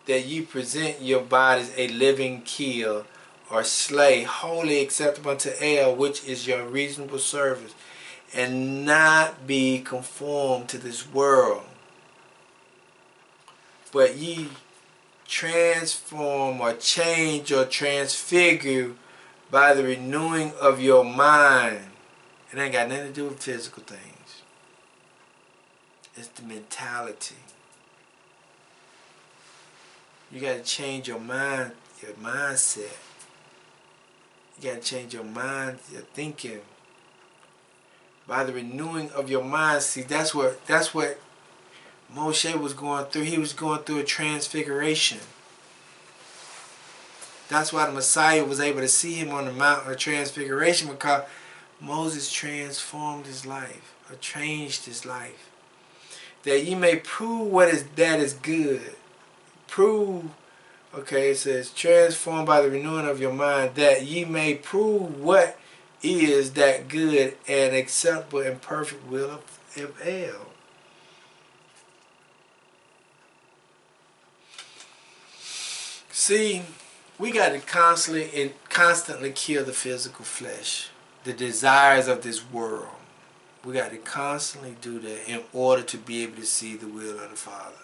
that you present your bodies a living kill or slay, holy acceptable unto God, which is your reasonable service, and not be conformed to this world, but ye transform or change or transfigure by the renewing of your mind. It ain't got nothing to do with physical things. It's the mentality. You got to change your mind, your mindset. You got to change your mind, your thinking. By the renewing of your mind. See, that's what Moshe was going through. He was going through a transfiguration. That's why the Messiah was able to see him on the mountain of transfiguration, because Moses transformed his life, or changed his life. That ye may prove that is good. Prove, okay, it says, transformed by the renewing of your mind, that ye may prove what is that good and acceptable and perfect will of God. See, we got to constantly kill the physical flesh, the desires of this world. We got to constantly do that in order to be able to see the will of the Father.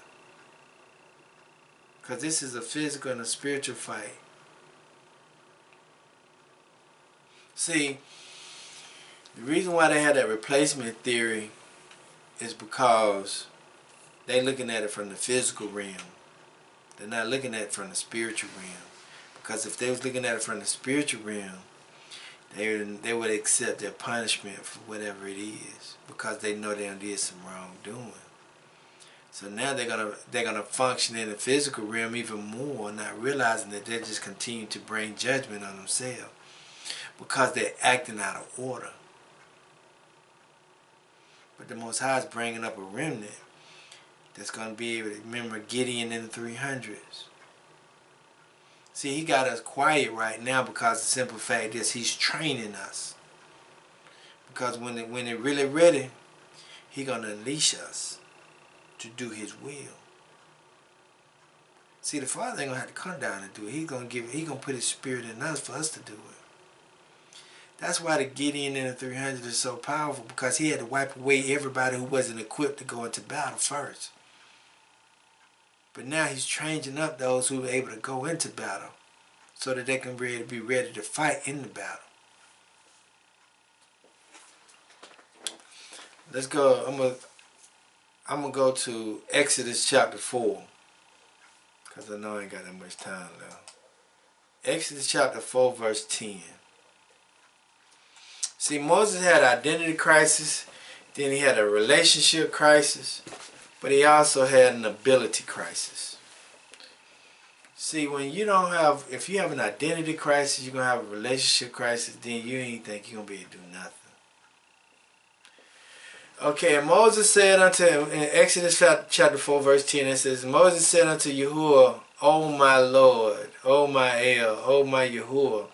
Because this is a physical and a spiritual fight. See, the reason why they had that replacement theory is because they're looking at it from the physical realm. They're not looking at it from the spiritual realm. Because if they was looking at it from the spiritual realm, they would accept their punishment for whatever it is, because they know they did some wrongdoing. So now they're gonna function in the physical realm even more, not realizing that they just continue to bring judgment on themselves because they're acting out of order. But the Most High is bringing up a remnant that's going to be able to remember Gideon in the 300s. See, he got us quiet right now because the simple fact is he's training us. Because when they're really ready, he's going to unleash us to do his will. See, the Father ain't going to have to come down and do it. He's going to put his spirit in us for us to do it. That's why the Gideon in the 300 is so powerful, because he had to wipe away everybody who wasn't equipped to go into battle first. But now he's training up those who are able to go into battle so that they can be ready to fight in the battle. Let's go. I'm gonna go to Exodus chapter 4, because I know I ain't got that much time now. Exodus chapter 4, verse 10. See, Moses had an identity crisis, then he had a relationship crisis, but he also had an ability crisis. See, when you don't have, if you have an identity crisis, you're going to have a relationship crisis, then you ain't think you're going to be able to do nothing. Okay, and Moses said unto, in Exodus chapter 4, verse 10, it says, Moses said unto Yahuwah, O my Lord, O my El, O my Yahuwah,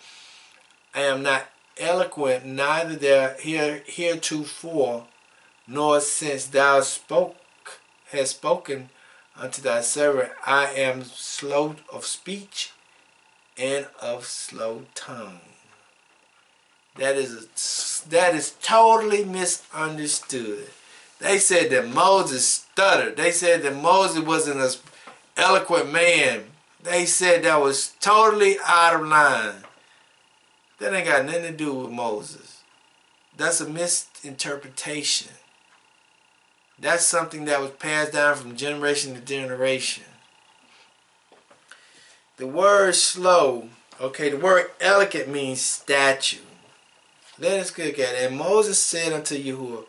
I am not eloquent, neither there heretofore, nor since thou hast spoken unto thy servant, I am slow of speech and of slow tongue. That is totally misunderstood. They said that Moses stuttered. They said that Moses wasn't an eloquent man. They said that was totally out of line. That ain't got nothing to do with Moses. That's a misinterpretation. That's something that was passed down from generation to generation. The word slow, okay, the word eloquent means statue. Let us look at it. And Moses said unto Yahuwah,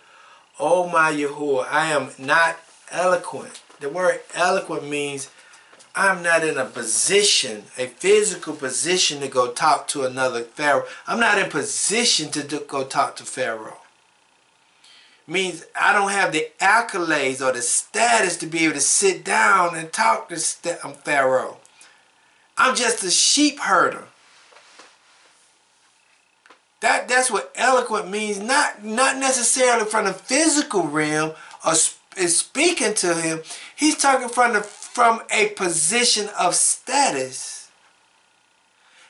O my Yahuwah, I am not eloquent. The word eloquent means I'm not in a position, a physical position to go talk to another Pharaoh. I'm not in position to go talk to Pharaoh. Means I don't have the accolades or the status to be able to sit down and talk to Pharaoh. I'm just a sheep herder. That's what eloquent means. Not necessarily from the physical realm or is speaking to him. He's talking from a position of status.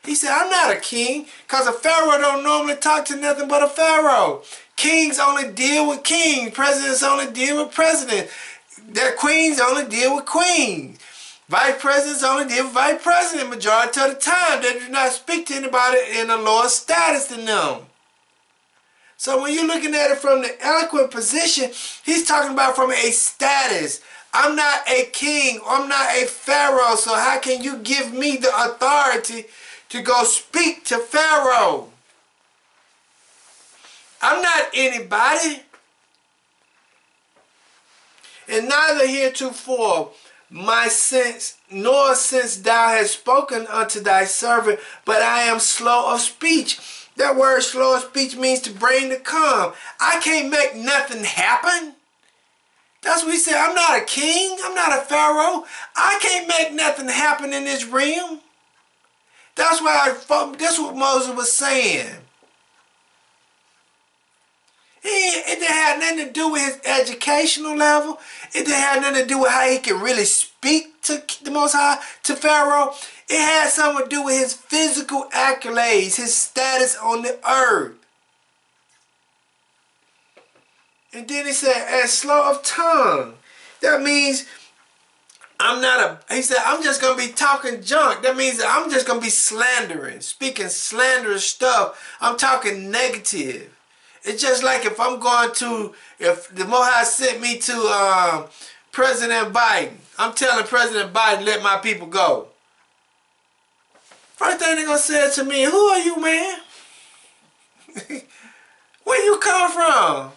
He said, I'm not a king, because a pharaoh don't normally talk to nothing but a pharaoh. Kings only deal with kings. Presidents only deal with presidents. Their queens only deal with queens. Vice presidents only deal with vice president majority of the time. They do not speak to anybody in a lower status than them. So when you're looking at it from the eloquent position, he's talking about from a status. I'm not a king. I'm not a pharaoh. So how can you give me the authority to go speak to Pharaoh? I'm not anybody. And neither heretofore my sense, nor since thou hast spoken unto thy servant, but I am slow of speech. That word slow of speech means to bring to come. I can't make nothing happen. That's what he said. I'm not a king. I'm not a pharaoh. I can't make nothing happen in this realm. That's what Moses was saying. It didn't have nothing to do with his educational level. It didn't have nothing to do with how he could really speak to the Most High, to Pharaoh. It had something to do with his physical accolades, his status on the earth. And then he said, and slow of tongue. That means he said, I'm just going to be talking junk. That means that I'm just going to be slandering, speaking slanderous stuff. I'm talking negative. It's just like if the Most High sent me to President Biden, I'm telling President Biden, let my people go. First thing they're going to say to me, who are you, man? Where you come from?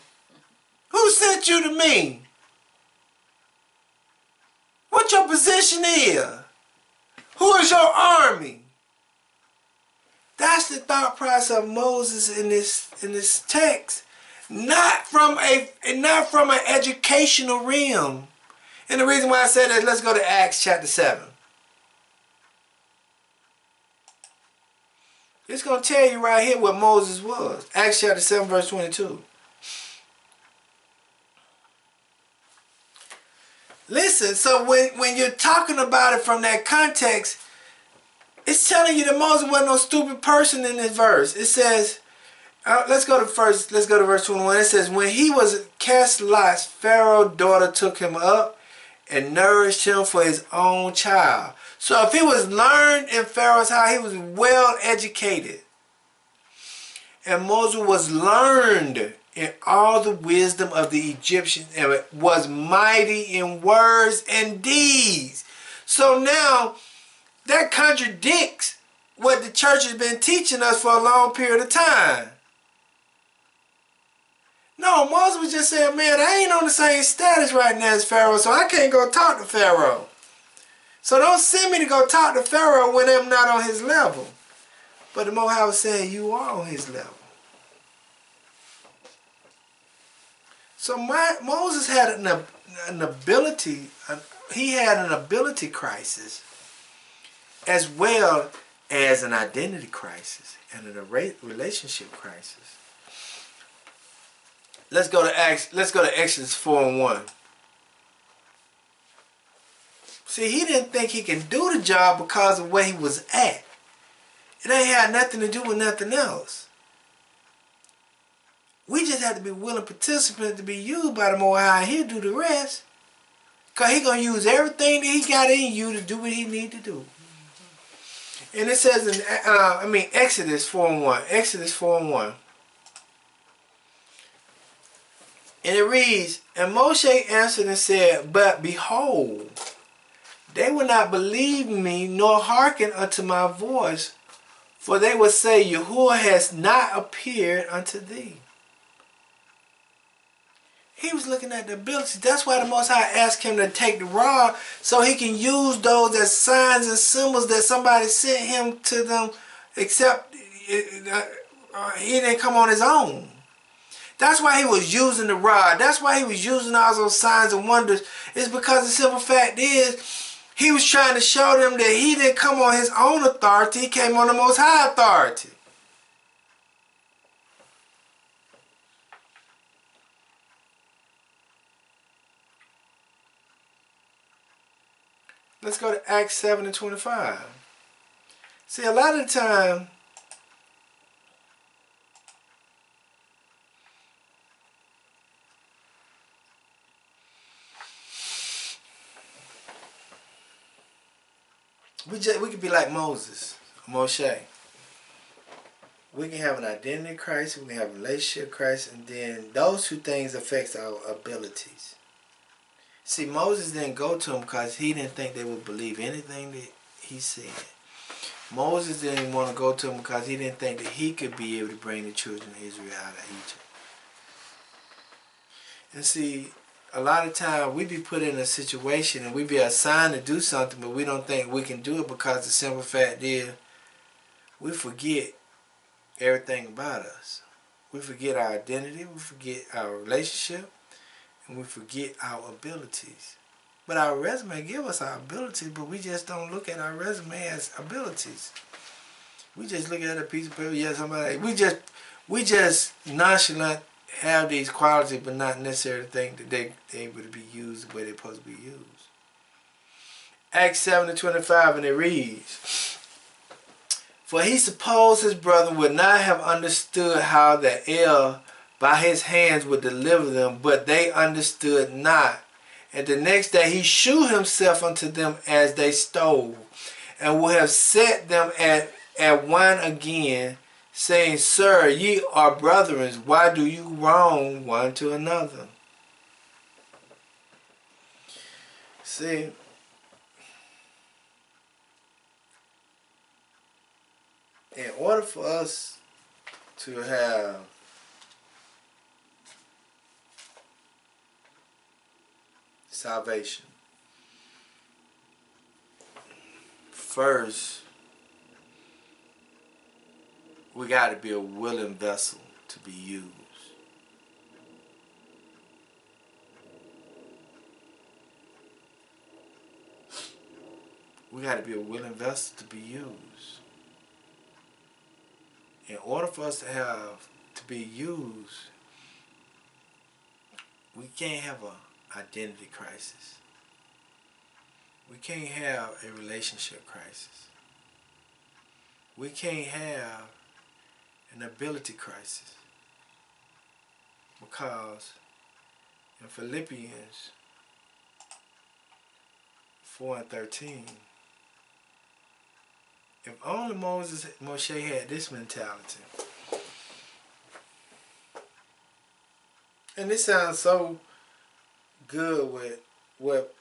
Who sent you to me? What your position is? Who is your army? That's the thought process of Moses in this text, not from an educational realm. And the reason why I said that, let's go to Acts chapter 7. It's going to tell you right here what Moses was. Acts chapter 7 verse 22. Listen, so when you're talking about it from that context, it's telling you that Moses wasn't no stupid person in this verse. It says, let's go to verse 21. It says, when he was cast lots, Pharaoh's daughter took him up and nourished him for his own child. So if he was learned in Pharaoh's house, he was well educated. And Moses was learned in all the wisdom of the Egyptians and was mighty in words and deeds. So now that contradicts what the church has been teaching us for a long period of time. No, No, Moses was just saying, man, I ain't on the same status right now as Pharaoh, so I can't go talk to Pharaoh. So don't send me to go talk to Pharaoh when I'm not on his level. But the Most High was saying, you are on his level. So Moses had an ability, he had an ability crisis as well as an identity crisis and a relationship crisis. Let's go to Exodus 4:1. See, he didn't think he can do the job because of where he was at. It ain't had nothing to do with nothing else. We just have to be willing participants to be used by the Most High. He'll do the rest. Because he's going to use everything that he got in you to do what he need to do. And it says in, Exodus 4:1. Exodus 4:1. And it reads, and Moshe answered and said, but behold, they will not believe me, nor hearken unto my voice, for they will say, Yahuwah has not appeared unto thee. He was looking at the ability. That's why the Most High asked him to take the rod so he can use those as signs and symbols that somebody sent him to them, except he didn't come on his own. That's why he was using the rod. That's why he was using all those signs and wonders. It's because the simple fact is, he was trying to show them that he didn't come on his own authority. He came on the Most High authority. Let's go to Acts 7:25. See, a lot of the time, we could be like Moses, Moshe. We can have an identity crisis, we can have a relationship crisis, and then those two things affect our abilities. See, Moses didn't go to him because he didn't think they would believe anything that he said. Moses didn't want to go to him because he didn't think that he could be able to bring the children of Israel out of Egypt. And see, a lot of times we be put in a situation and we be assigned to do something, but we don't think we can do it because the simple fact is we forget everything about us. We forget our identity, we forget our relationship, and we forget our abilities. But our resume give us our abilities, but we just don't look at our resume as abilities. We just look at a piece of paper, yeah, somebody. We just nonchalant have these qualities, but not necessarily think that they able to be used the way they're supposed to be used. Acts 7:25, and it reads, for he supposed his brother would not have understood how the El by his hands would deliver them, but they understood not. And the next day he shewed himself unto them as they stole, and would have set them at one again, saying, Sir, ye are brethren, why do you wrong one to another? See, in order for us to have salvation, first we got to be a willing vessel to be used. We got to be a willing vessel to be used. In order for us to be used, we can't have an identity crisis. We can't have a relationship crisis. We can't have an ability crisis. Because in Philippians 4:13, if only Moshe had this mentality. And this sounds so good with what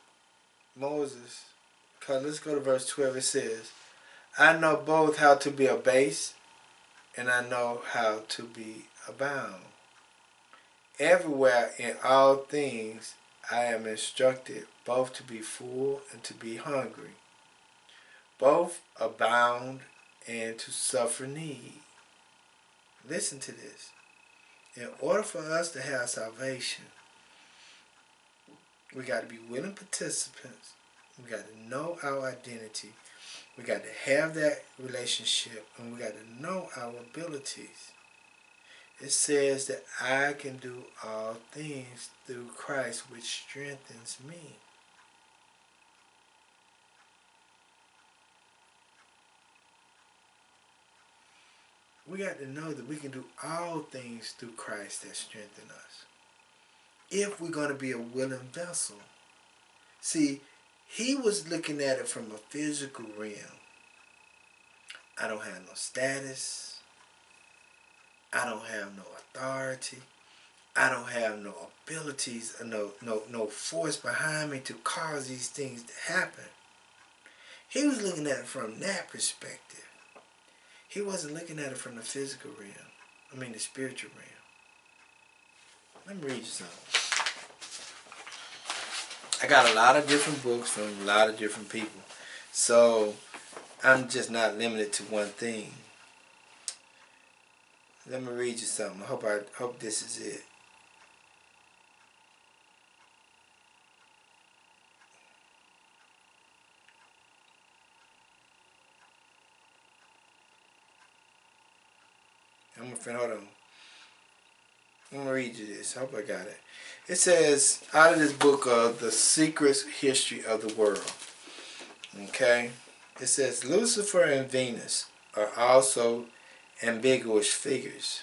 Moses, because let's go to verse 12. It says, I know both how to be abased, and I know how to be abound. Everywhere in all things I am instructed both to be full and to be hungry, both abound and to suffer need. Listen to this. In order for us to have salvation, we got to be willing participants. We got to know our identity. We got to have that relationship, and we got to know our abilities. It says that I can do all things through Christ, which strengthens me. We got to know that we can do all things through Christ that strengthen us, if we're going to be a willing vessel. See, he was looking at it from a physical realm. I don't have no status. I don't have no authority. I don't have no abilities or no force behind me to cause these things to happen. He was looking at it from that perspective. He wasn't looking at it from the physical realm. I mean the spiritual realm. Let me read you something. I got a lot of different books from a lot of different people. So I'm just not limited to one thing. Let me read you something. I hope this is it. Hold on. I'm going to read you this. I hope I got it. It says, out of this book of The Secret History of the World. Okay? It says, Lucifer and Venus are also ambiguous figures.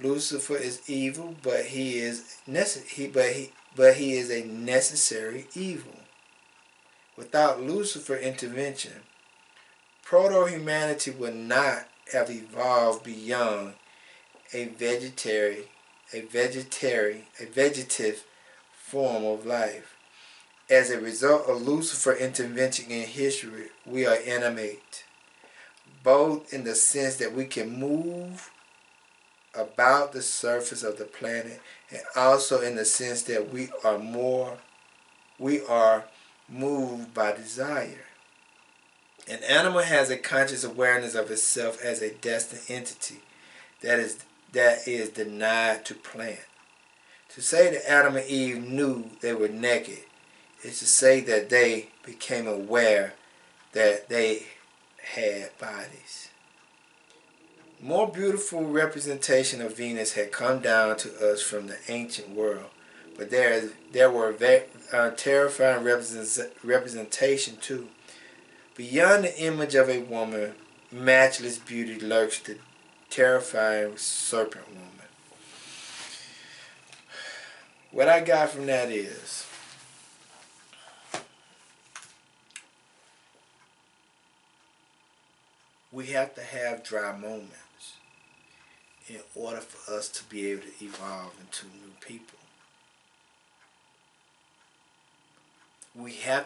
Lucifer is evil, but he is a necessary evil. Without Lucifer's intervention, proto-humanity would not have evolved beyond a vegetative form of life. As a result of Lucifer's intervention in history, we are animate, both in the sense that we can move about the surface of the planet, and also in the sense that we are moved by desire. An animal has a conscious awareness of itself as a destined entity that is denied to plant. To say that Adam and Eve knew they were naked is to say that they became aware that they had bodies. More beautiful representation of Venus had come down to us from the ancient world, but there were terrifying representation too. Beyond the image of a woman, matchless beauty lurks the terrifying serpent woman. What I got from that is, we have to have dry moments in order for us to be able to evolve into new people. We have